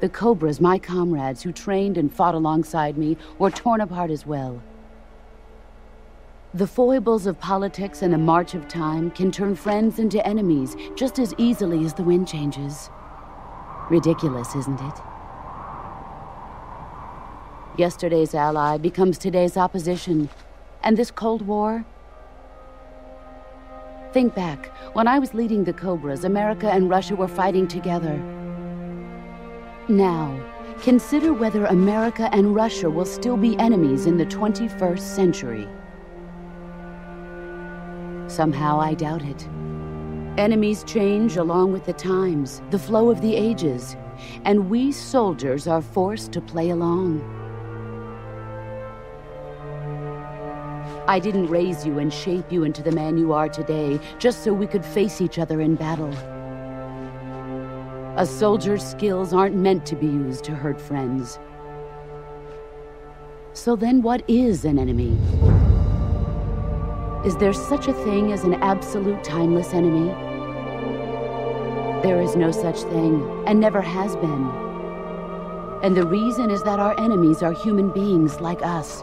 Speaker 4: The Cobras, my comrades who trained and fought alongside me, were torn apart as well. The foibles of politics and the march of time can turn friends into enemies just as easily as the wind changes. Ridiculous, isn't it? Yesterday's ally becomes today's opposition, and this Cold War... Think back. When I was leading the Cobras, America and Russia were fighting together. Now, consider whether America and Russia will still be enemies in the 21st century. Somehow I doubt it. Enemies change along with the times, the flow of the ages, and we soldiers are forced to play along. I didn't raise you and shape you into the man you are today just so we could face each other in battle. A soldier's skills aren't meant to be used to hurt friends. So then what is an enemy? Is there such a thing as an absolute timeless enemy? There is no such thing, and never has been. And the reason is that our enemies are human beings like us.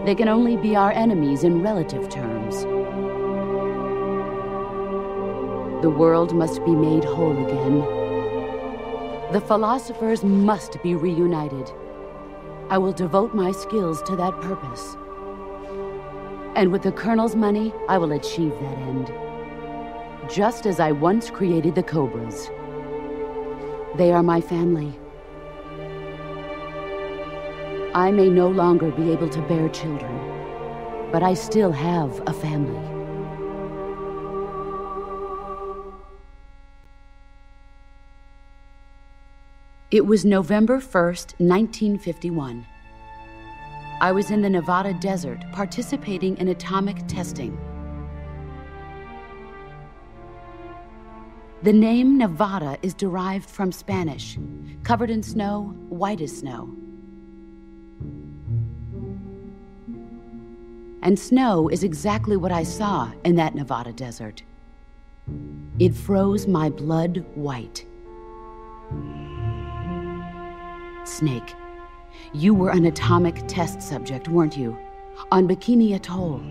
Speaker 4: They can only be our enemies in relative terms. The world must be made whole again. The philosophers must be reunited. I will devote my skills to that purpose. And with the Colonel's money, I will achieve that end. Just as I once created the Cobras. They are my family. I may no longer be able to bear children, but I still have a family. It was November 1st, 1951. I was in the Nevada desert participating in atomic testing. The name Nevada is derived from Spanish, covered in snow, white as snow. And snow is exactly what I saw in that Nevada desert. It froze my blood white. Snake, you were an atomic test subject, weren't you? On Bikini Atoll.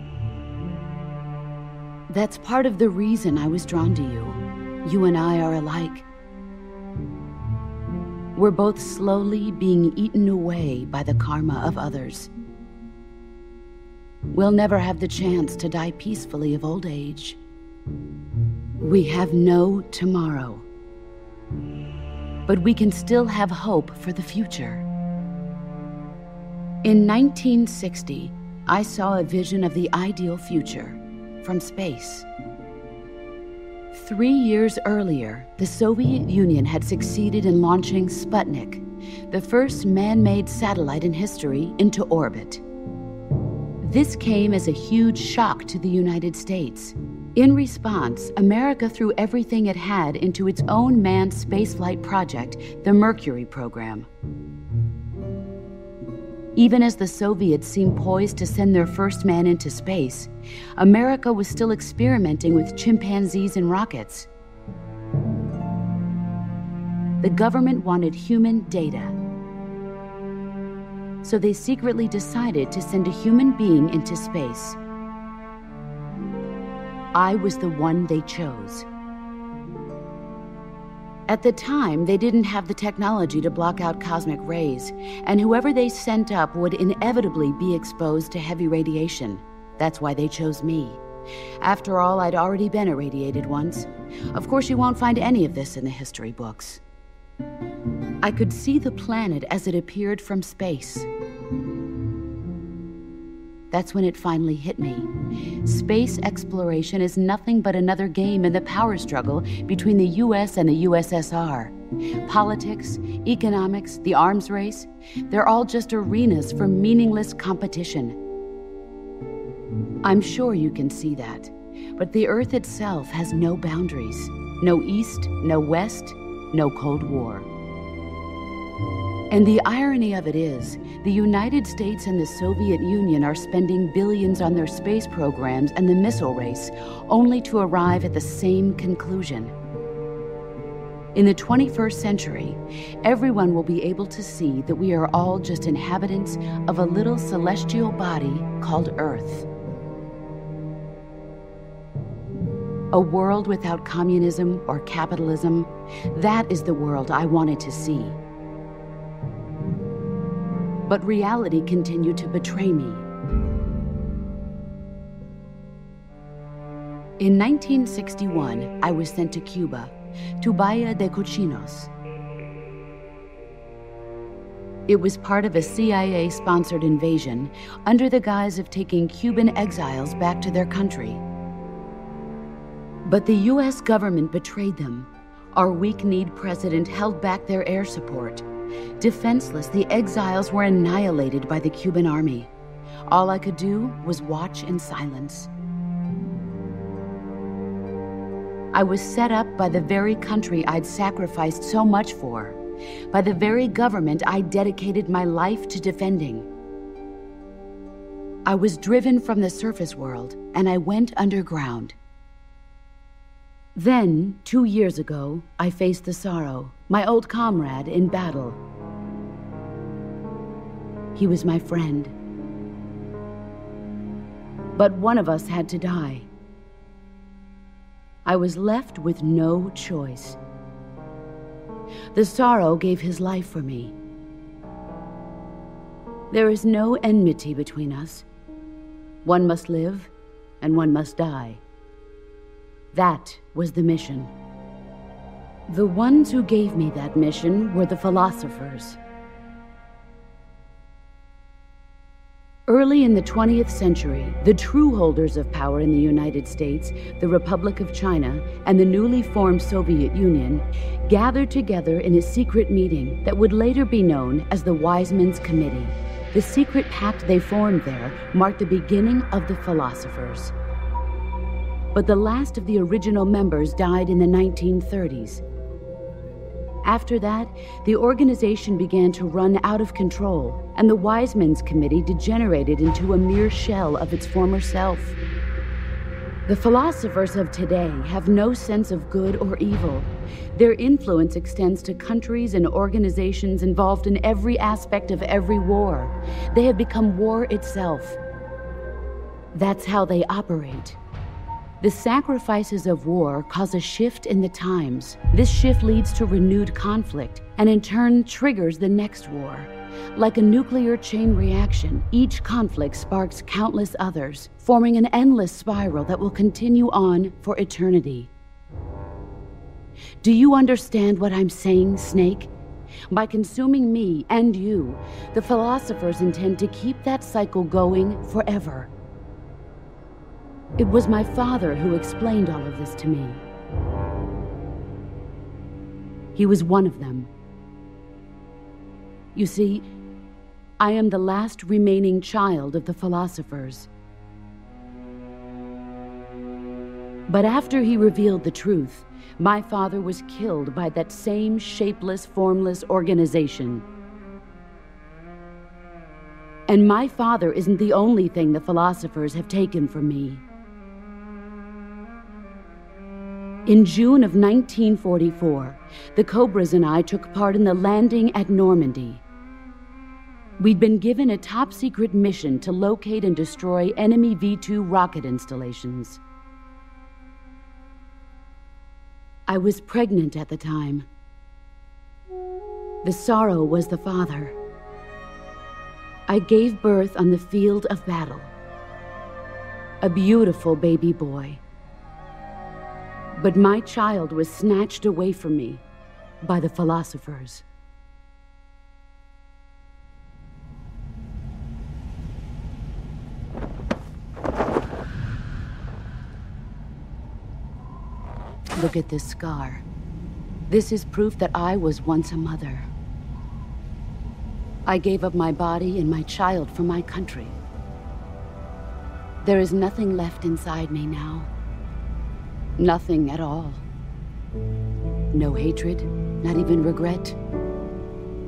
Speaker 4: That's part of the reason I was drawn to you. You and I are alike. We're both slowly being eaten away by the karma of others. We'll never have the chance to die peacefully of old age. We have no tomorrow. But we can still have hope for the future. In 1960, I saw a vision of the ideal future from space. 3 years earlier, the Soviet Union had succeeded in launching Sputnik, the first man-made satellite in history, into orbit. This came as a huge shock to the United States. In response, America threw everything it had into its own manned spaceflight project, the Mercury program. Even as the Soviets seemed poised to send their first man into space, America was still experimenting with chimpanzees and rockets. The government wanted human data. So they secretly decided to send a human being into space. I was the one they chose. At the time, they didn't have the technology to block out cosmic rays, and whoever they sent up would inevitably be exposed to heavy radiation. That's why they chose me. After all, I'd already been irradiated once. Of course, you won't find any of this in the history books. I could see the planet as it appeared from space. That's when it finally hit me. Space exploration is nothing but another game in the power struggle between the US and the USSR. Politics, economics, the arms race, they're all just arenas for meaningless competition. I'm sure you can see that, but the Earth itself has no boundaries. No East, no West, no Cold War. And the irony of it is, the United States and the Soviet Union are spending billions on their space programs and the missile race, only to arrive at the same conclusion. In the 21st century, everyone will be able to see that we are all just inhabitants of a little celestial body called Earth. A world without communism or capitalism, that is the world I wanted to see. But reality continued to betray me. In 1961, I was sent to Cuba, to Bahia de Cochinos. It was part of a CIA-sponsored invasion under the guise of taking Cuban exiles back to their country. But the US government betrayed them. Our weak-kneed president held back their air support. Defenseless, the exiles were annihilated by the Cuban army. All I could do was watch in silence. I was set up by the very country I'd sacrificed so much for, by the very government I dedicated my life to defending. I was driven from the surface world, and I went underground. Then, 2 years ago, I faced the Sorrow, my old comrade in battle. He was my friend. But one of us had to die. I was left with no choice. The Sorrow gave his life for me. There is no enmity between us. One must live, and one must die. That was the mission. The ones who gave me that mission were the philosophers. Early in the 20th century, the true holders of power in the United States, the Republic of China, and the newly formed Soviet Union gathered together in a secret meeting that would later be known as the Wise Men's Committee. The secret pact they formed there marked the beginning of the philosophers. But the last of the original members died in the 1930s. After that, the organization began to run out of control, and the Wise Men's Committee degenerated into a mere shell of its former self. The philosophers of today have no sense of good or evil. Their influence extends to countries and organizations involved in every aspect of every war. They have become war itself. That's how they operate. The sacrifices of war cause a shift in the times. This shift leads to renewed conflict, and in turn triggers the next war. Like a nuclear chain reaction, each conflict sparks countless others, forming an endless spiral that will continue on for eternity. Do you understand what I'm saying, Snake? By consuming me and you, the philosophers intend to keep that cycle going forever. It was my father who explained all of this to me. He was one of them. You see, I am the last remaining child of the philosophers. But after he revealed the truth, my father was killed by that same shapeless, formless organization. And my father isn't the only thing the philosophers have taken from me. In June of 1944, the Cobras and I took part in the landing at Normandy. We'd been given a top-secret mission to locate and destroy enemy V-2 rocket installations. I was pregnant at the time. The Sorrow was the father. I gave birth on the field of battle. A beautiful baby boy. But my child was snatched away from me by the philosophers. Look at this scar. This is proof that I was once a mother. I gave up my body and my child for my country. There is nothing left inside me now. Nothing at all. No hatred, not even regret.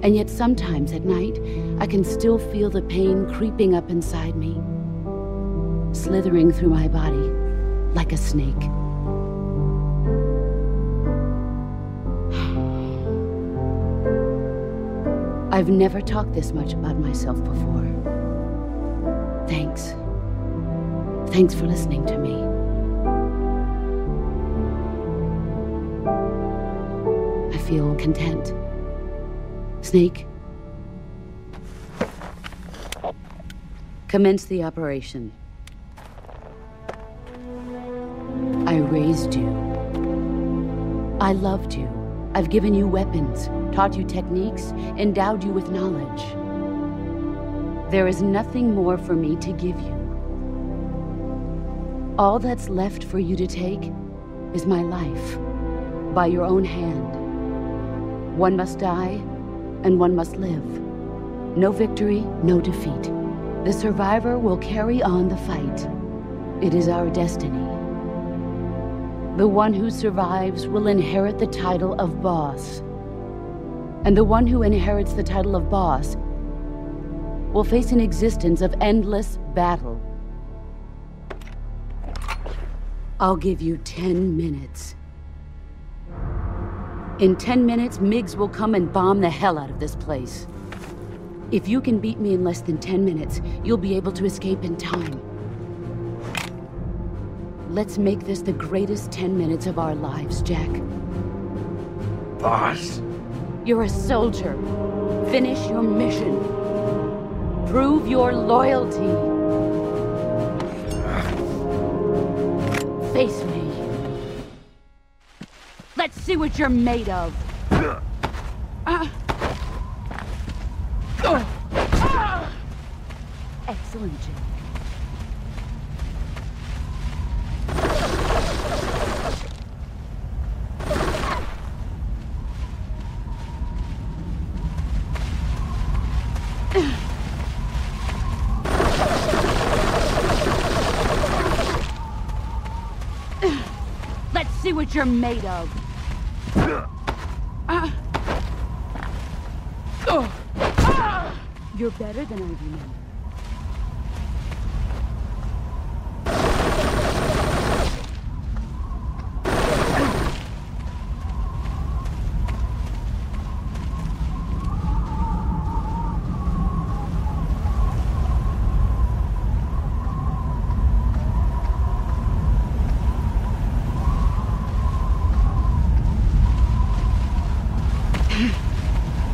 Speaker 4: And yet sometimes at night, I can still feel the pain creeping up inside me, slithering through my body like a snake. I've never talked this much about myself before. Thanks. Thanks for listening to me. I feel content. Snake, commence the operation. I raised you. I loved you. I've given you weapons, taught you techniques, endowed you with knowledge. There is nothing more for me to give you. All that's left for you to take is my life, by your own hand. One must die, and one must live. No victory, no defeat. The survivor will carry on the fight. It is our destiny. The one who survives will inherit the title of boss. And the one who inherits the title of boss will face an existence of endless battle. I'll give you 10 minutes. In 10 minutes, MiGs will come and bomb the hell out of this place. If you can beat me in less than 10 minutes, you'll be able to escape in time. Let's make this the greatest 10 minutes of our lives, Jack.
Speaker 2: Boss.
Speaker 4: You're a soldier. Finish your mission. Prove your loyalty. Face me. Let's see what you're made of. Excellent, Jack. Let's see what you're made of. You're better than I remember.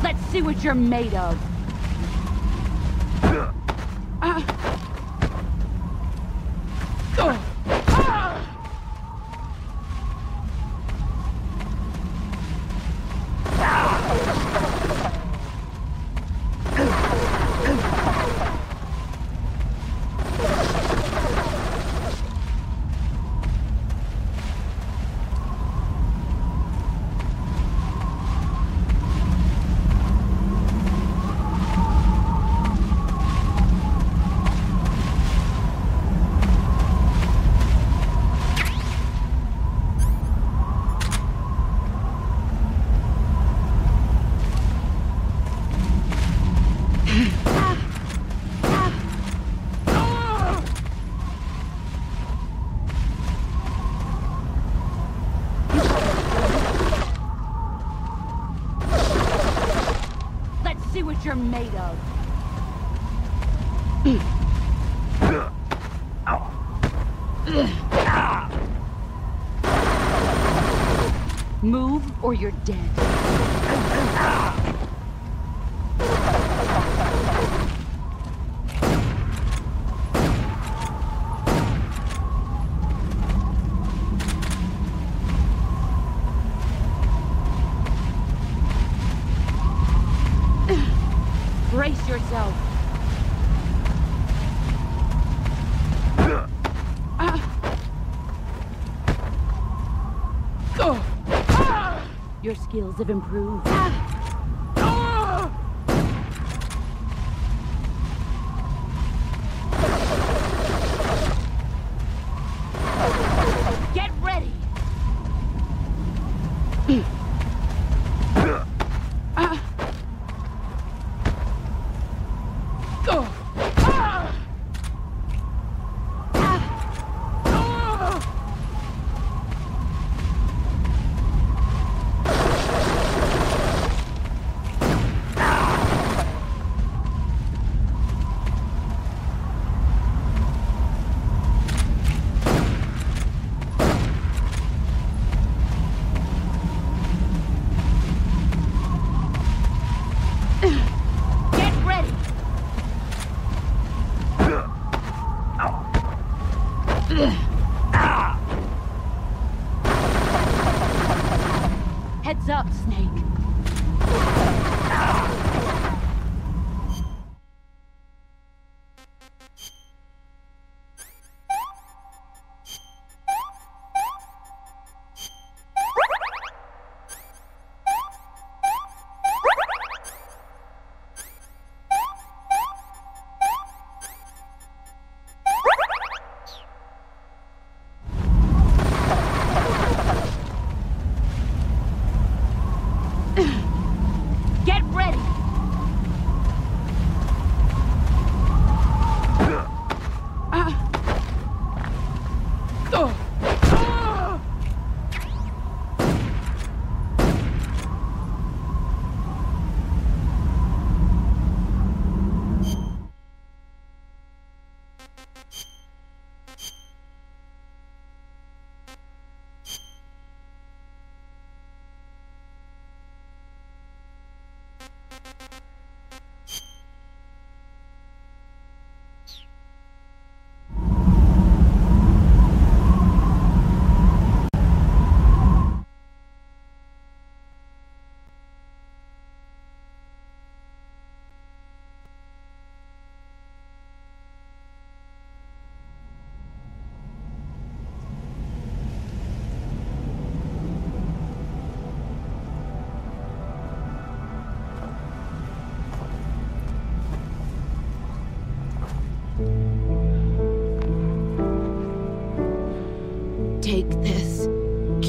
Speaker 4: Let's see what you're made of. You're made of. Move or you're dead. Brace yourself. Your skills have improved. Get ready.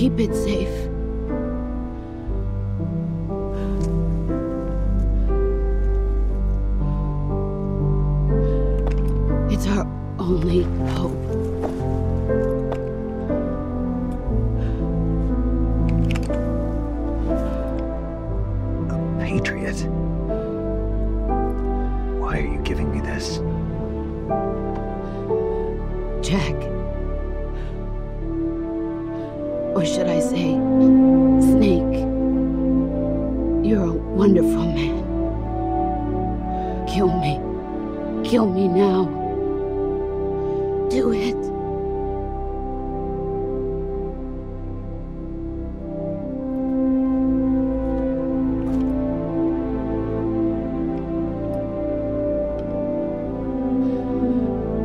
Speaker 4: keep it safe. It's our only hope.
Speaker 2: A patriot? Why are you giving me this?
Speaker 4: Jack. Or should I say, Snake. You're a wonderful man. Kill me. Kill me now. Do it.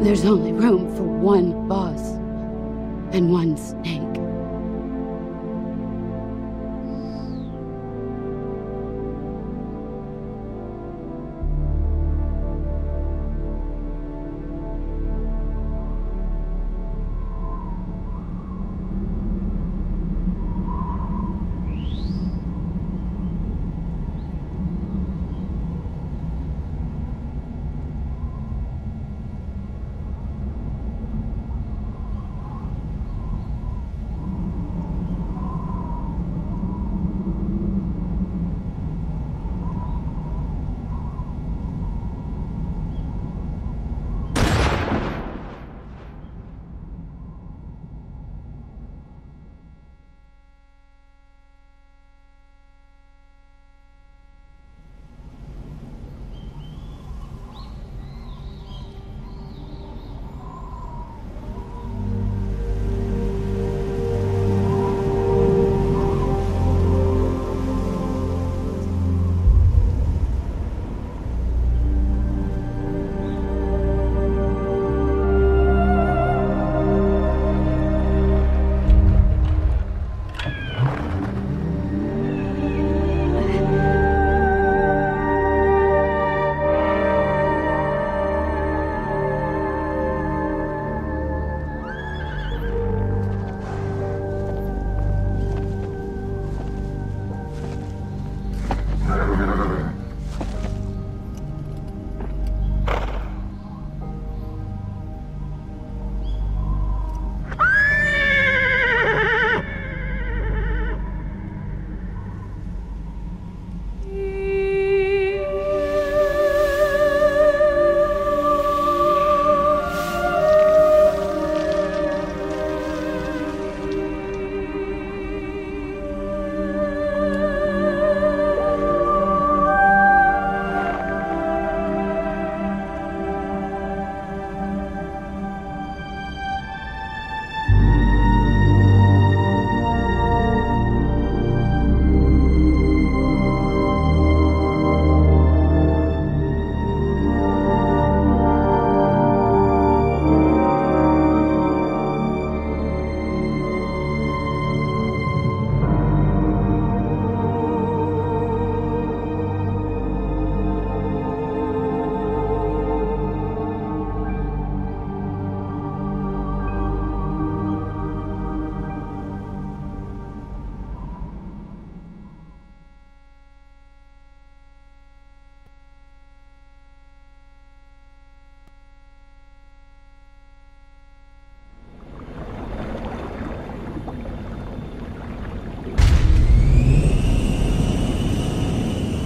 Speaker 4: There's only room for one boss and one snake.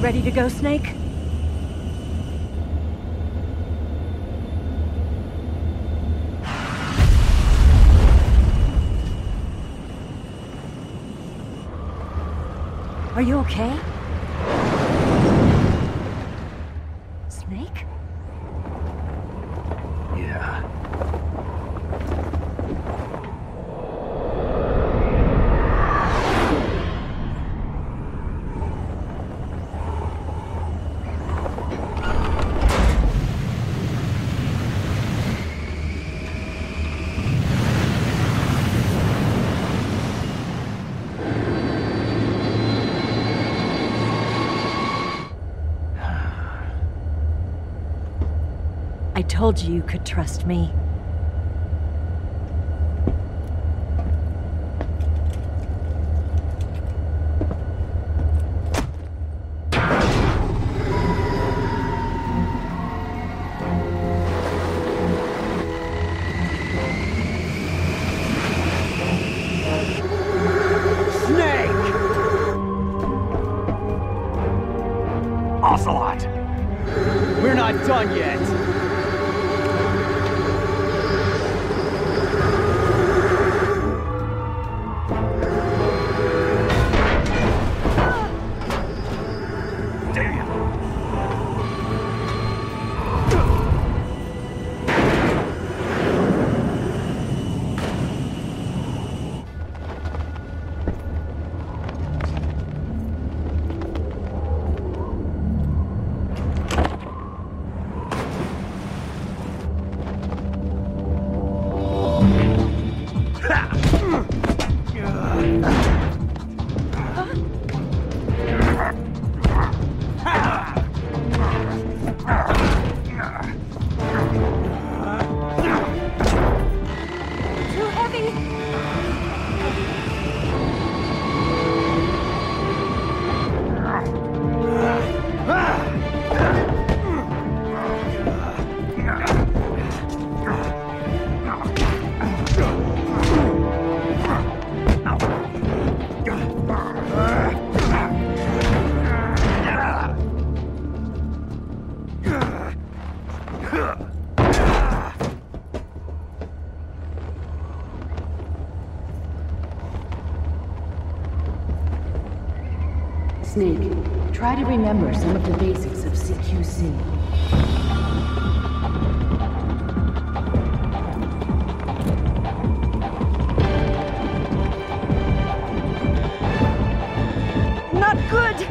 Speaker 5: Ready to go, Snake? Are you okay? Snake?
Speaker 2: Yeah.
Speaker 5: I told you you could trust me.
Speaker 7: not done yet.
Speaker 4: Snake, try to remember some of the basics of CQC.
Speaker 7: Not good!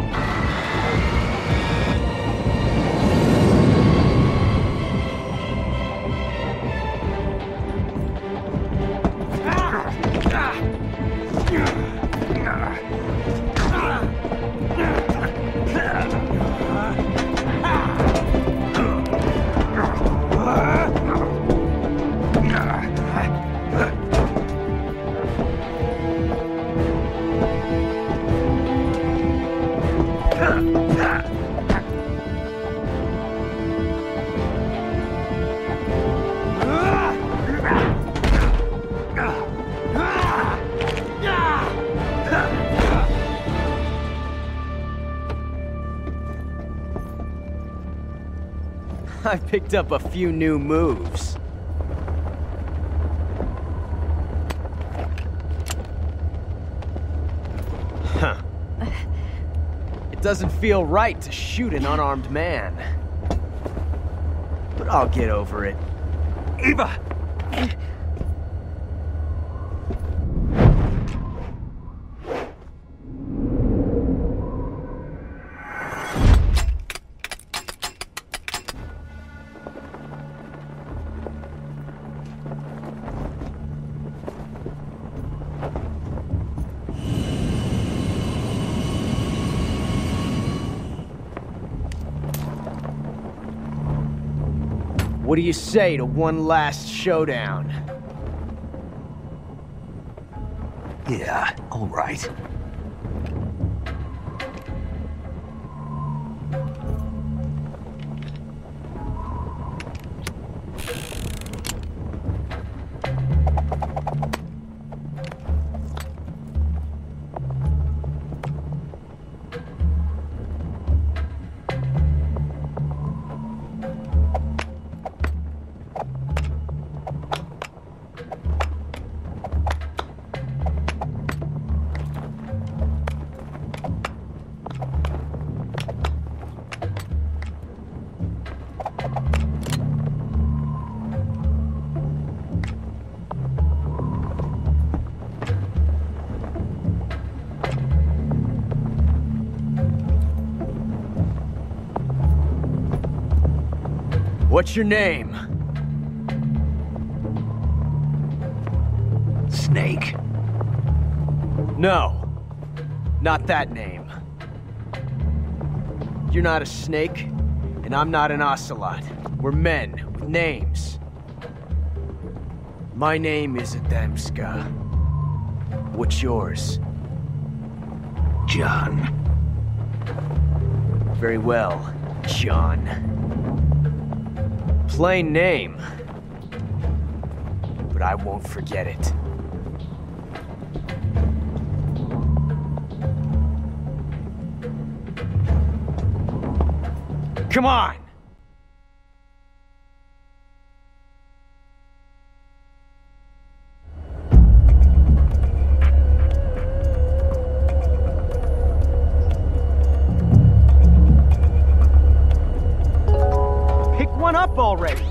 Speaker 7: I picked up a few new moves. Huh. It doesn't feel right to shoot an unarmed man. But I'll get over it.
Speaker 2: Eva!
Speaker 7: What do you say to one last showdown?
Speaker 2: Yeah, all right.
Speaker 7: What's your name?
Speaker 2: Snake.
Speaker 7: No, not that name. You're not a snake, and I'm not an ocelot. We're men with names. My name is Adamska. What's yours?
Speaker 2: John.
Speaker 7: Very well, John. Plain name, but I won't forget it. Come on! up already!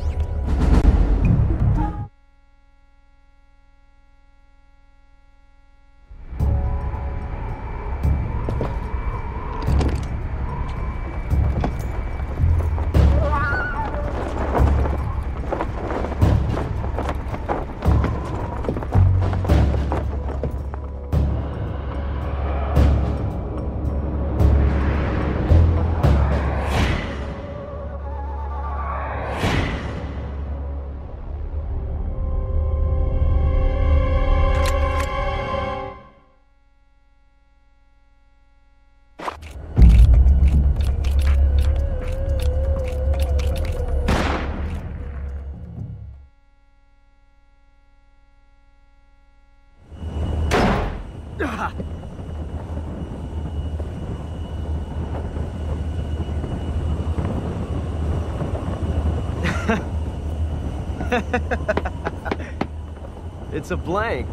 Speaker 7: It's a blank.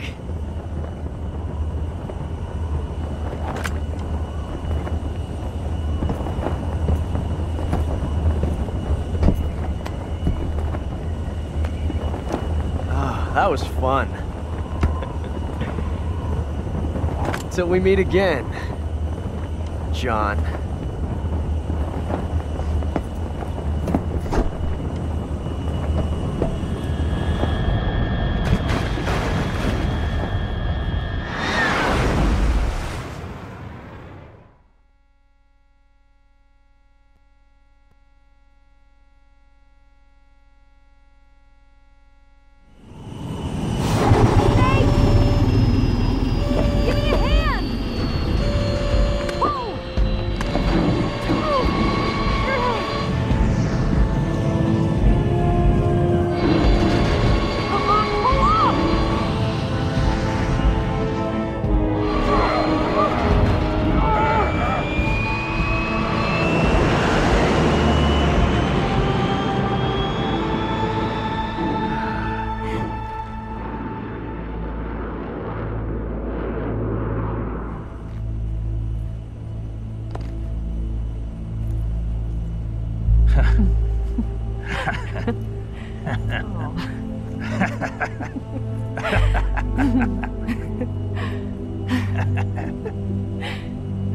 Speaker 7: Ah, that was fun. Till we meet again, John.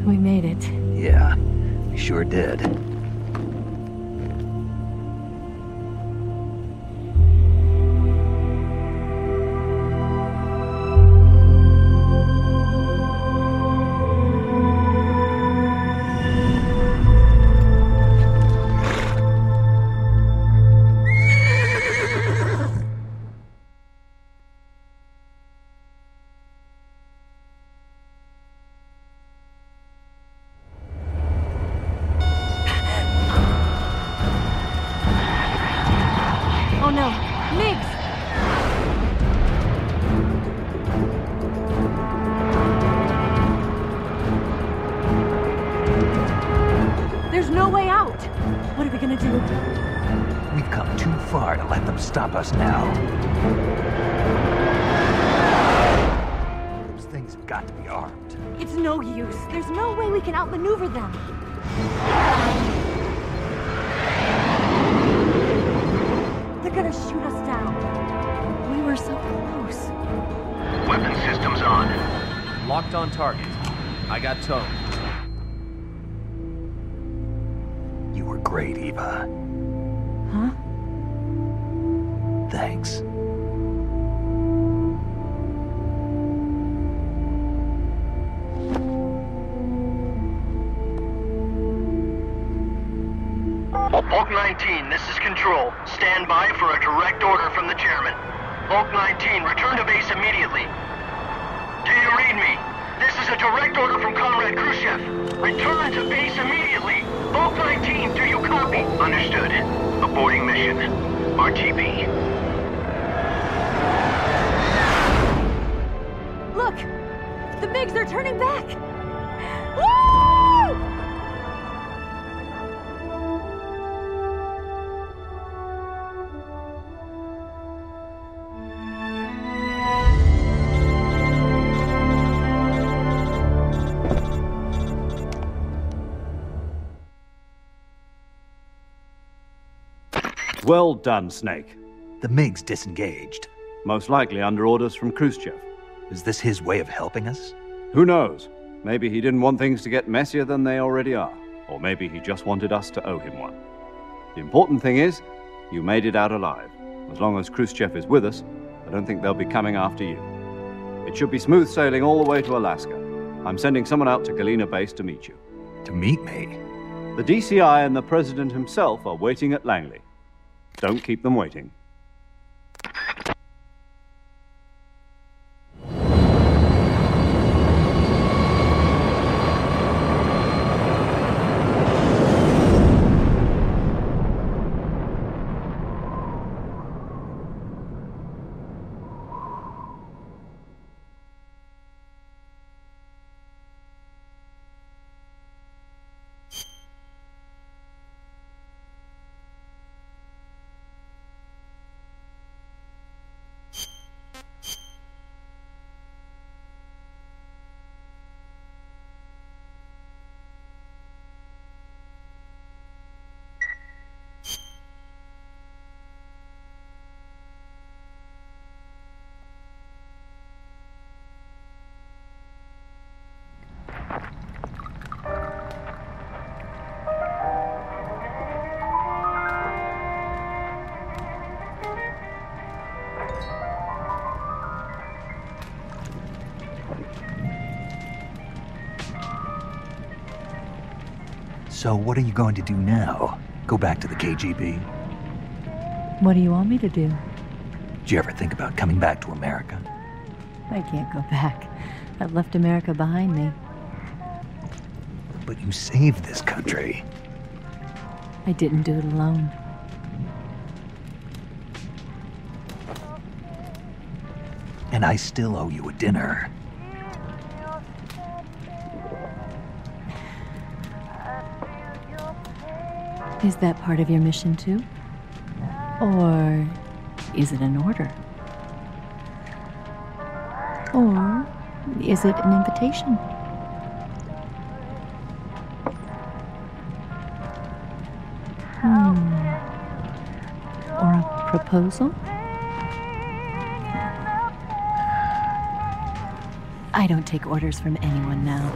Speaker 5: We made it.
Speaker 2: Yeah, we sure did.
Speaker 5: Oh no, Migs! There's no way out! What are we gonna do?
Speaker 2: We've come too far to let them stop us now. Those things have got to be armed.
Speaker 5: It's no use. There's no way we can outmaneuver them. They're gonna shoot us down. We were so close.
Speaker 11: Weapon systems on.
Speaker 7: Locked on target. I got towed.
Speaker 2: You were great, Eva.
Speaker 5: Huh?
Speaker 2: Thanks.
Speaker 11: Hulk 19, this is Control. Stand by for a direct order from the chairman. Hulk 19, return to base immediately. Do you read me? This is a direct order from Comrade Khrushchev. Return to base immediately. Hulk 19, do you copy? Understood. Aborting mission. RTB.
Speaker 5: Look! The MiGs are turning back! Woo!
Speaker 1: Well done, Snake.
Speaker 2: The MiG's disengaged.
Speaker 1: Most likely under orders from Khrushchev.
Speaker 2: Is this his way of helping us?
Speaker 1: Who knows? Maybe he didn't want things to get messier than they already are. Or maybe he just wanted us to owe him one. The important thing is, you made it out alive. As long as Khrushchev is with us, I don't think they'll be coming after you. It should be smooth sailing all the way to Alaska. I'm sending someone out to Galena Base to meet you.
Speaker 2: To meet me?
Speaker 1: The DCI and the President himself are waiting at Langley. Don't keep them waiting.
Speaker 2: So what are you going to do now? Go back to the KGB?
Speaker 5: What do you want me to do?
Speaker 2: Did you ever think about coming back to America?
Speaker 5: I can't go back. I've left America behind me.
Speaker 2: But you saved this country.
Speaker 5: I didn't do it alone.
Speaker 2: And I still owe you a dinner.
Speaker 5: Is that part of your mission too? Or is it an order? Or is it an invitation? Or a proposal? I don't take orders from anyone now.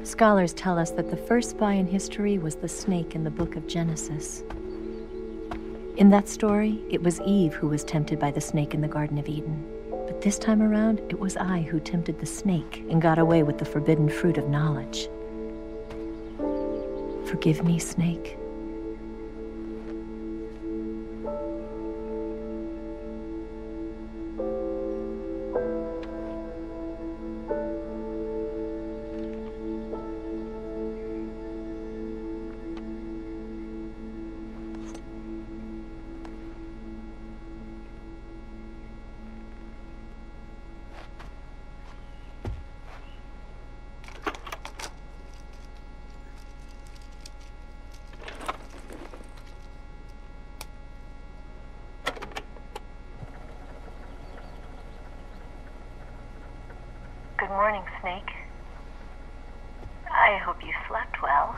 Speaker 5: Scholars tell us that the first spy in history was the snake in the book of Genesis. In that story, it was Eve who was tempted by the snake in the Garden of Eden. But this time around, it was I who tempted the snake and got away with the forbidden fruit of knowledge. Forgive me, snake. morning, Snake. I hope you slept well.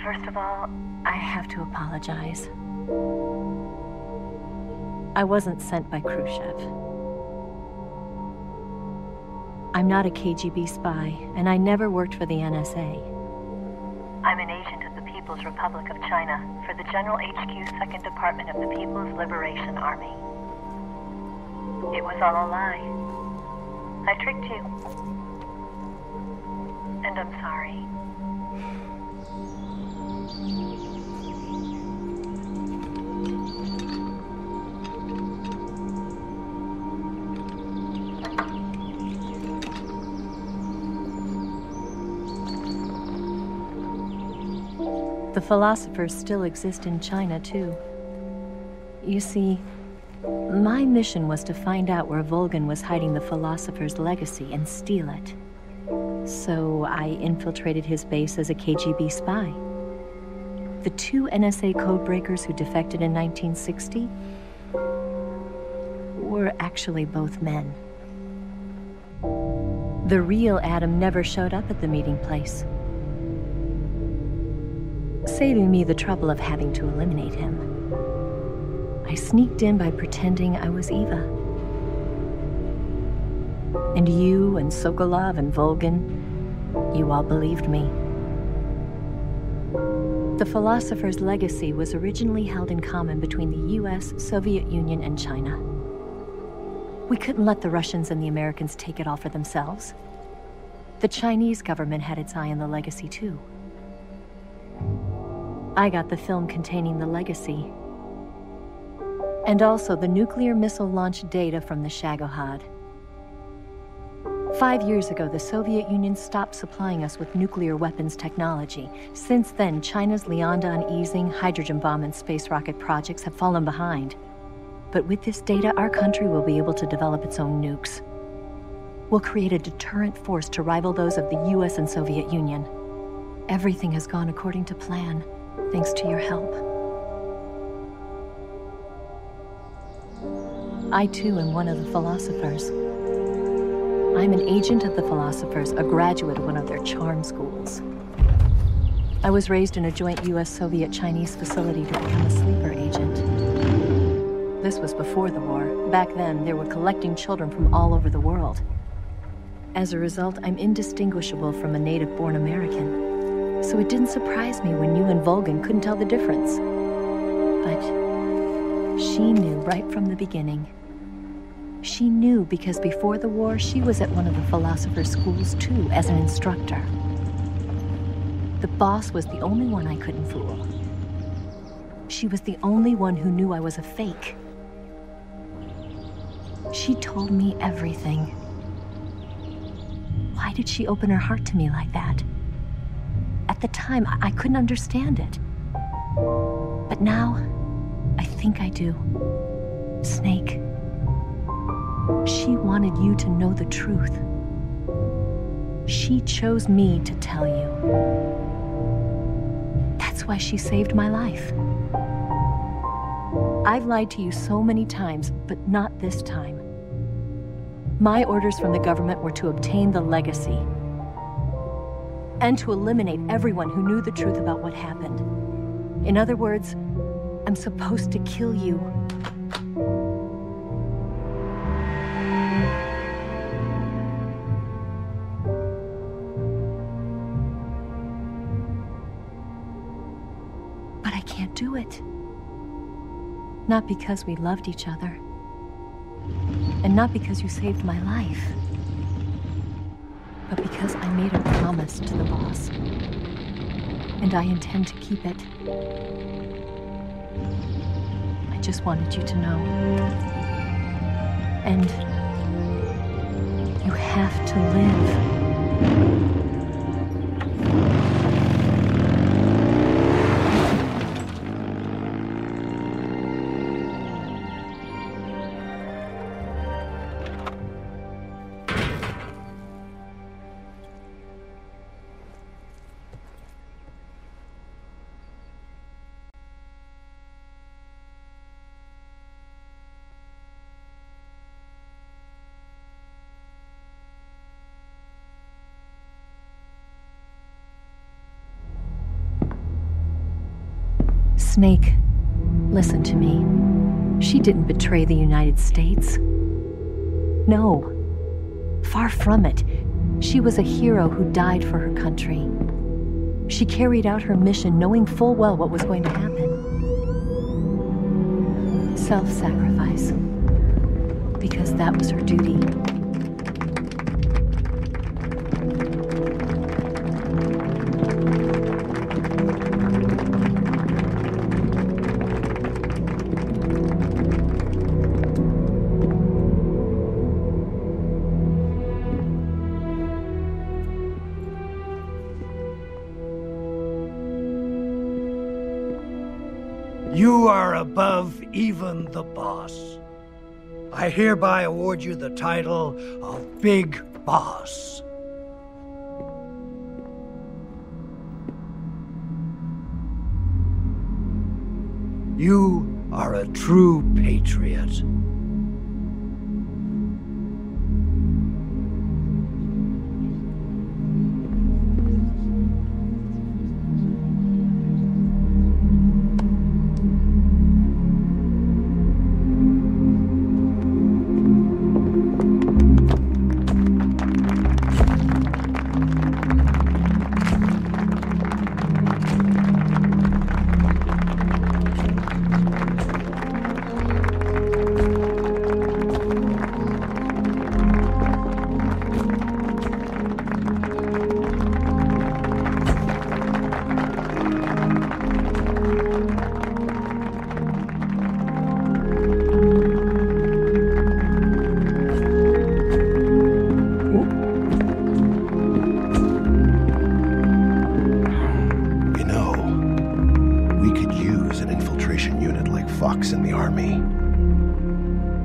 Speaker 5: First of all, I have to apologize. I wasn't sent by Khrushchev. I'm not a KGB spy, and I never worked for the NSA. I'm an agent of the People's Republic of China for the General HQ 2nd Department of the People's Liberation Army. It was all a lie. I tricked you. And I'm sorry. The philosophers still exist in China, too. You see, my mission was to find out where Volgin was hiding the philosopher's legacy and steal it. So I infiltrated his base as a KGB spy. The 2 NSA codebreakers who defected in 1960 were actually both men. The real Adam never showed up at the meeting place, saving me the trouble of having to eliminate him. I sneaked in by pretending I was Eva. And you and Sokolov and Volgin, you all believed me. The philosopher's legacy was originally held in common between the US, Soviet Union, and China. We couldn't let the Russians and the Americans take it all for themselves. The Chinese government had its eye on the legacy, too. I got the film containing the legacy, and also the nuclear missile launch data from the Shagohod. 5 years ago, the Soviet Union stopped supplying us with nuclear weapons technology. Since then, China's Lianda and Easing hydrogen bomb and space rocket projects have fallen behind. But with this data, our country will be able to develop its own nukes. We'll create a deterrent force to rival those of the US and Soviet Union. Everything has gone according to plan, thanks to your help. I, too, am one of the philosophers. I'm an agent of the philosophers, a graduate of one of their charm schools. I was raised in a joint US-Soviet-Chinese facility to become a sleeper agent. This was before the war. Back then, they were collecting children from all over the world. As a result, I'm indistinguishable from a native-born American. So it didn't surprise me when you and Volgin couldn't tell the difference. But she knew right from the beginning. She knew because before the war, she was at one of the philosopher's schools too, as an instructor. The boss was the only one I couldn't fool. She was the only one who knew I was a fake. She told me everything. Why did she open her heart to me like that? At the time, I couldn't understand it. But now, I think I do. Snake. She wanted you to know the truth. She chose me to tell you. That's why she saved my life. I've lied to you so many times, but not this time. My orders from the government were to obtain the legacy and to eliminate everyone who knew the truth about what happened. In other words, I'm supposed to kill you. But I can't do it. Not because we loved each other. And not because you saved my life. But because I made a promise to the boss. And I intend to keep it. I just wanted you to know. And you have to live. Snake, listen to me. She didn't betray the United States. No. Far from it. She was a hero who died for her country. She carried out her mission knowing full well what was going to happen. Self-sacrifice. Because that was her duty.
Speaker 12: You are above even the boss. I hereby award you the title of Big Boss. You are a true patriot.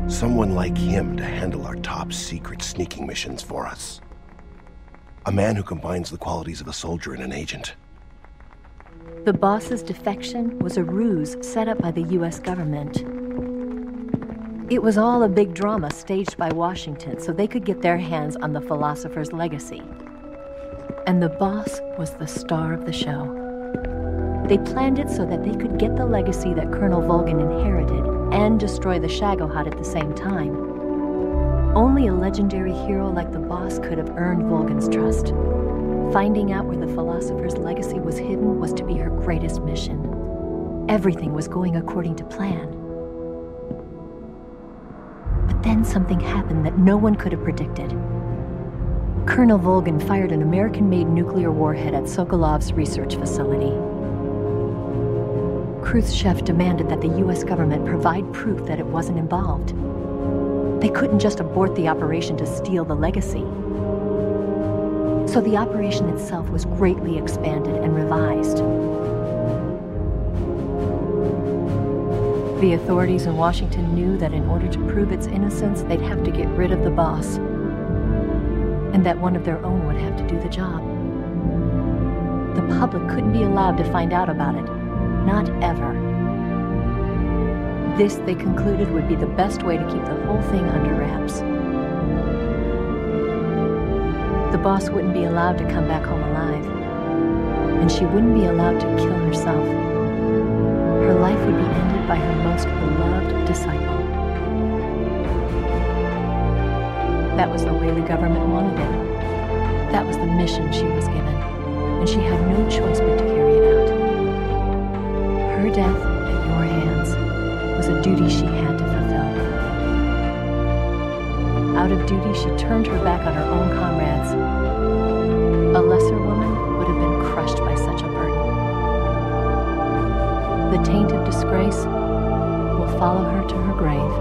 Speaker 13: Someone like him to handle our top secret sneaking missions for us. A man who combines the qualities of a soldier and an agent.
Speaker 5: The boss's defection was a ruse set up by the US government. It was all a big drama staged by Washington so they could get their hands on the philosopher's legacy. And the boss was the star of the show. They planned it so that they could get the legacy that Colonel Volgin inherited and destroy the Shagohod at the same time. Only a legendary hero like the boss could have earned Volgin's trust. Finding out where the philosopher's legacy was hidden was to be her greatest mission. Everything was going according to plan. But then something happened that no one could have predicted. Colonel Volgin fired an American-made nuclear warhead at Sokolov's research facility. Khrushchev demanded that the US government provide proof that it wasn't involved. They couldn't just abort the operation to steal the legacy. So the operation itself was greatly expanded and revised. The authorities in Washington knew that in order to prove its innocence, they'd have to get rid of the boss, and that one of their own would have to do the job. The public couldn't be allowed to find out about it. Not ever. This, they concluded, would be the best way to keep the whole thing under wraps. The boss wouldn't be allowed to come back home alive, and she wouldn't be allowed to kill herself. Her life would be ended by her most beloved disciple. That was the way the government wanted it. That was the mission she was given, and she had no choice but to carry it out. Her death at your hands was a duty she had to fulfill. Out of duty, she turned her back on her own comrades. A lesser woman would have been crushed by such a burden. The taint of disgrace will follow her to her grave.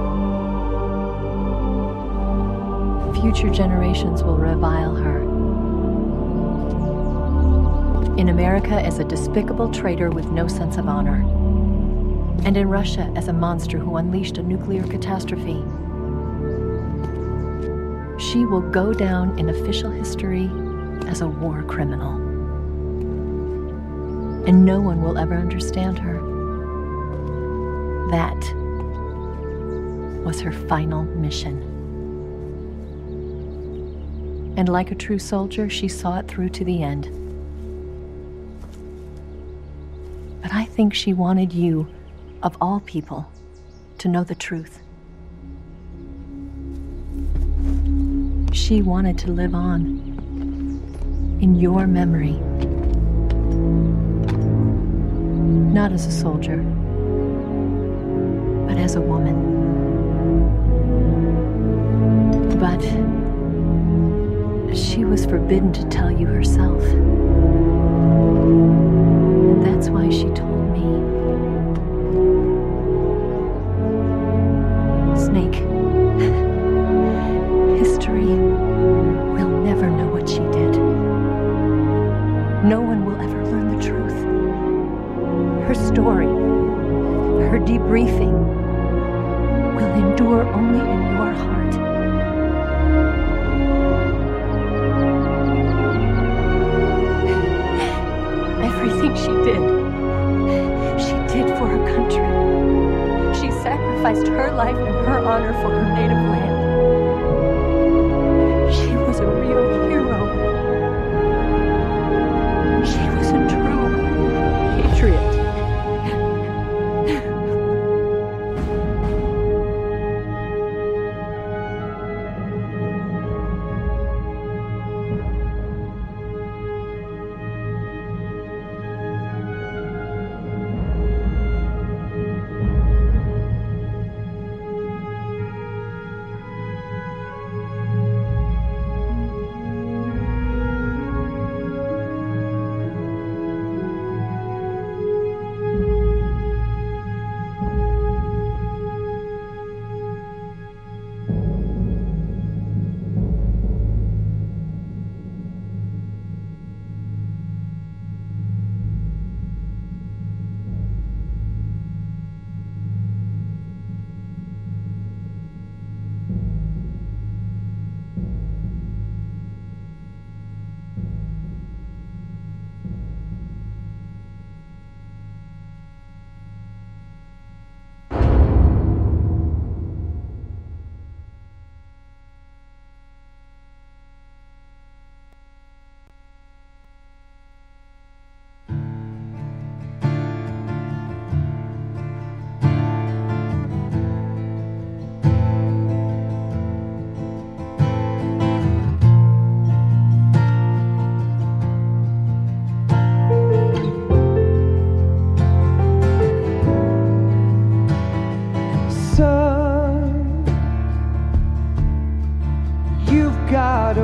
Speaker 5: Future generations will revile her. In America as a despicable traitor with no sense of honor. And in Russia as a monster who unleashed a nuclear catastrophe. She will go down in official history as a war criminal. And no one will ever understand her. That was her final mission. And like a true soldier, she saw it through to the end. But I think she wanted you, of all people, to know the truth. She wanted to live on, in your memory. Not as a soldier, but as a woman. But she was forbidden to tell you herself. And that's why she told me. Snake, history will never know what she did. No one will ever learn the truth. Her story, her debriefing, will endure only in your heart. Everything she did for her country. She sacrificed her life and her honor for her native land. She was a real hero. She was a true patriot.
Speaker 14: Got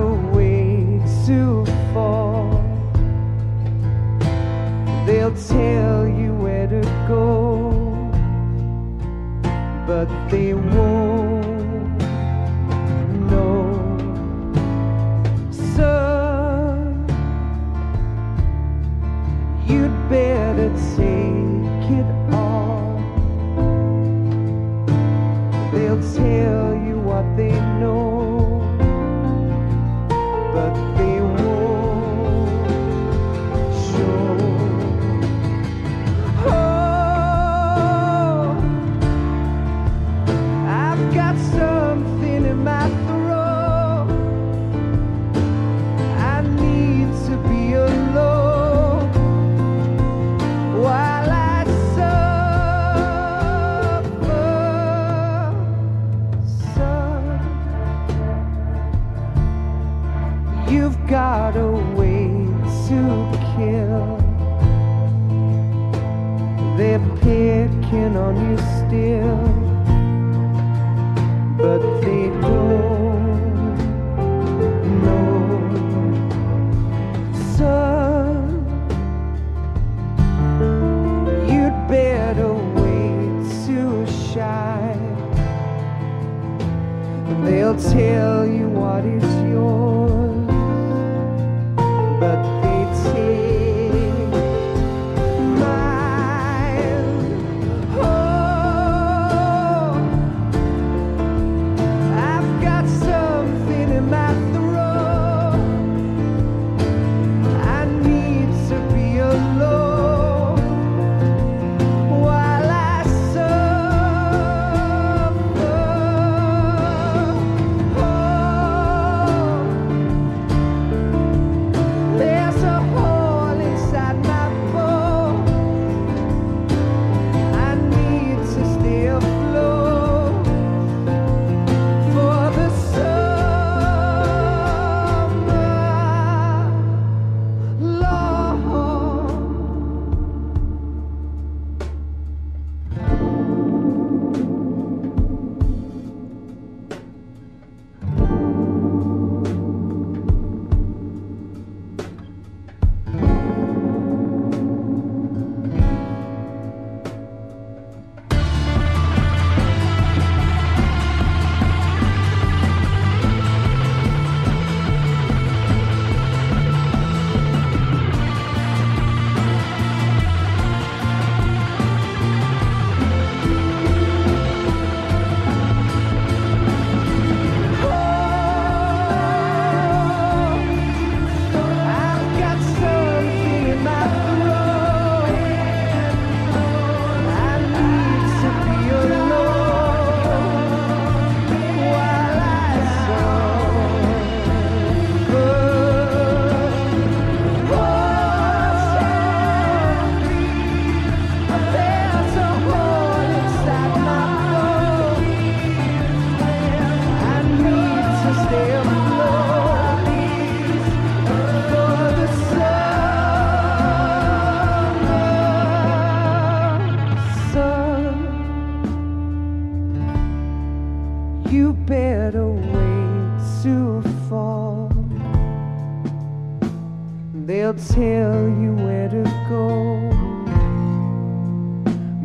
Speaker 14: They'll tell you where to go,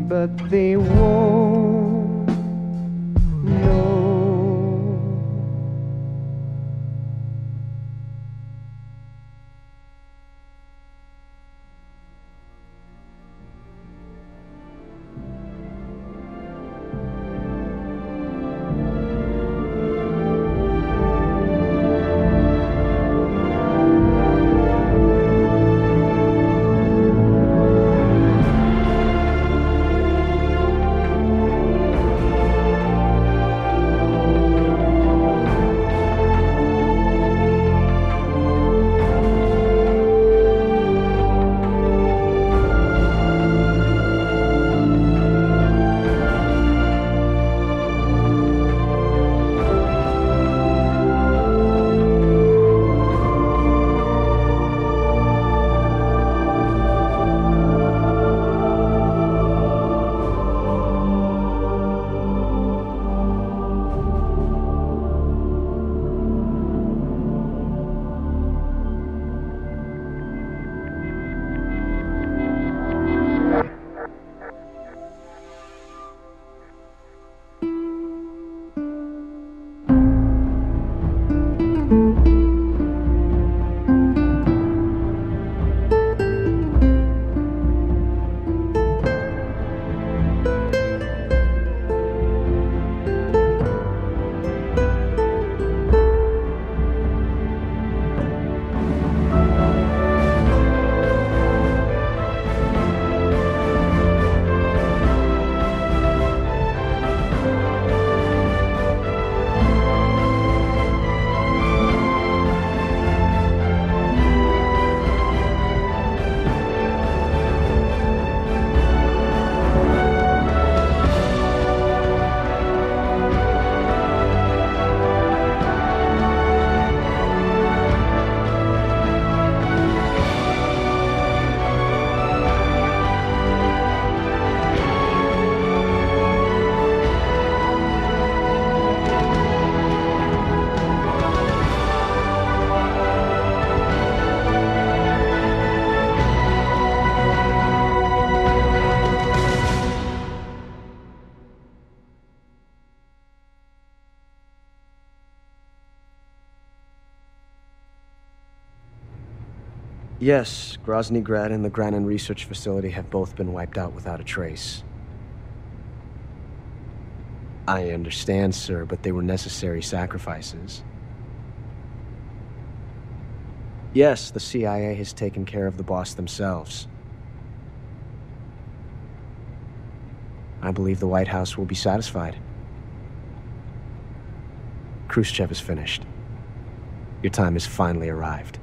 Speaker 14: but they won't know.
Speaker 7: Yes, Grozny Grad and the Granin Research Facility have both been wiped out without a trace. I understand, sir, but they were necessary sacrifices. Yes, the CIA has taken care of the boss themselves. I believe the White House will be satisfied. Khrushchev is finished. Your time has finally arrived.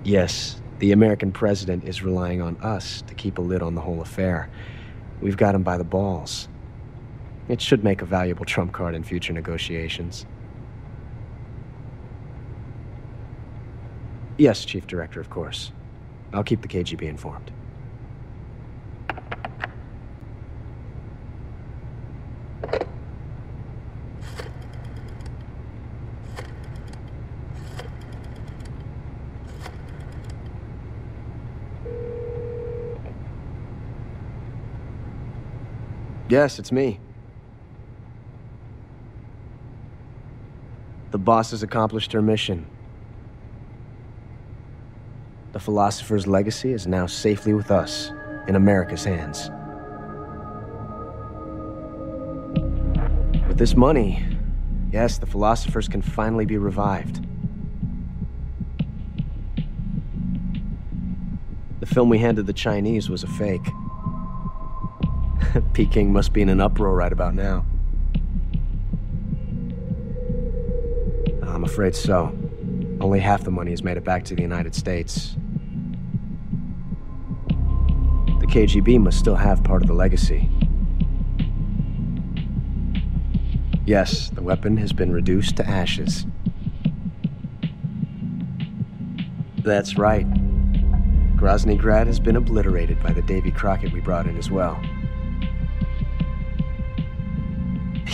Speaker 7: Yes, the American president is relying on us to keep a lid on the whole affair. We've got him by the balls. It should make a valuable trump card in future negotiations. Yes, Chief Director, of course. I'll keep the KGB informed. Yes, it's me. The boss has accomplished her mission. The philosopher's legacy is now safely with us, in America's hands. With this money, yes, the philosophers can finally be revived. The film we handed the Chinese was a fake. Peking must be in an uproar right about now. I'm afraid so. Only half the money has made it back to the United States. The KGB must still have part of the legacy. Yes, the weapon has been reduced to ashes. That's right. Grozny Grad has been obliterated by the Davy Crockett we brought in as well.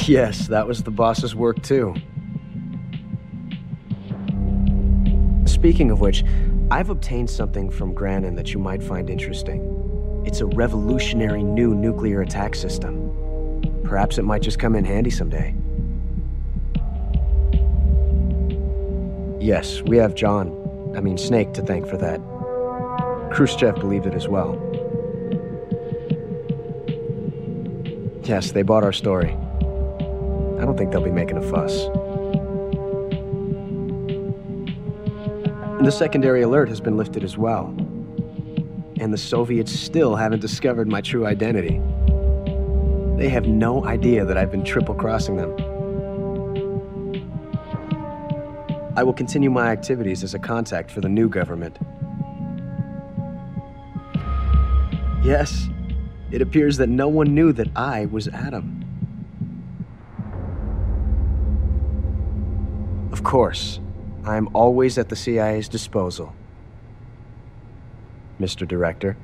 Speaker 7: Yes, that was the boss's work too. Speaking of which, I've obtained something from Grannon that you might find interesting. It's a revolutionary new nuclear attack system. Perhaps it might just come in handy someday. Yes, we have Snake to thank for that. Khrushchev believed it as well. Yes, they bought our story. I don't think they'll be making a fuss. The secondary alert has been lifted as well. And the Soviets still haven't discovered my true identity. They have no idea that I've been triple-crossing them. I will continue my activities as a contact for the new government. Yes, it appears that no one knew that I was Adam. Of course, I'm always at the CIA's disposal, Mr. Director.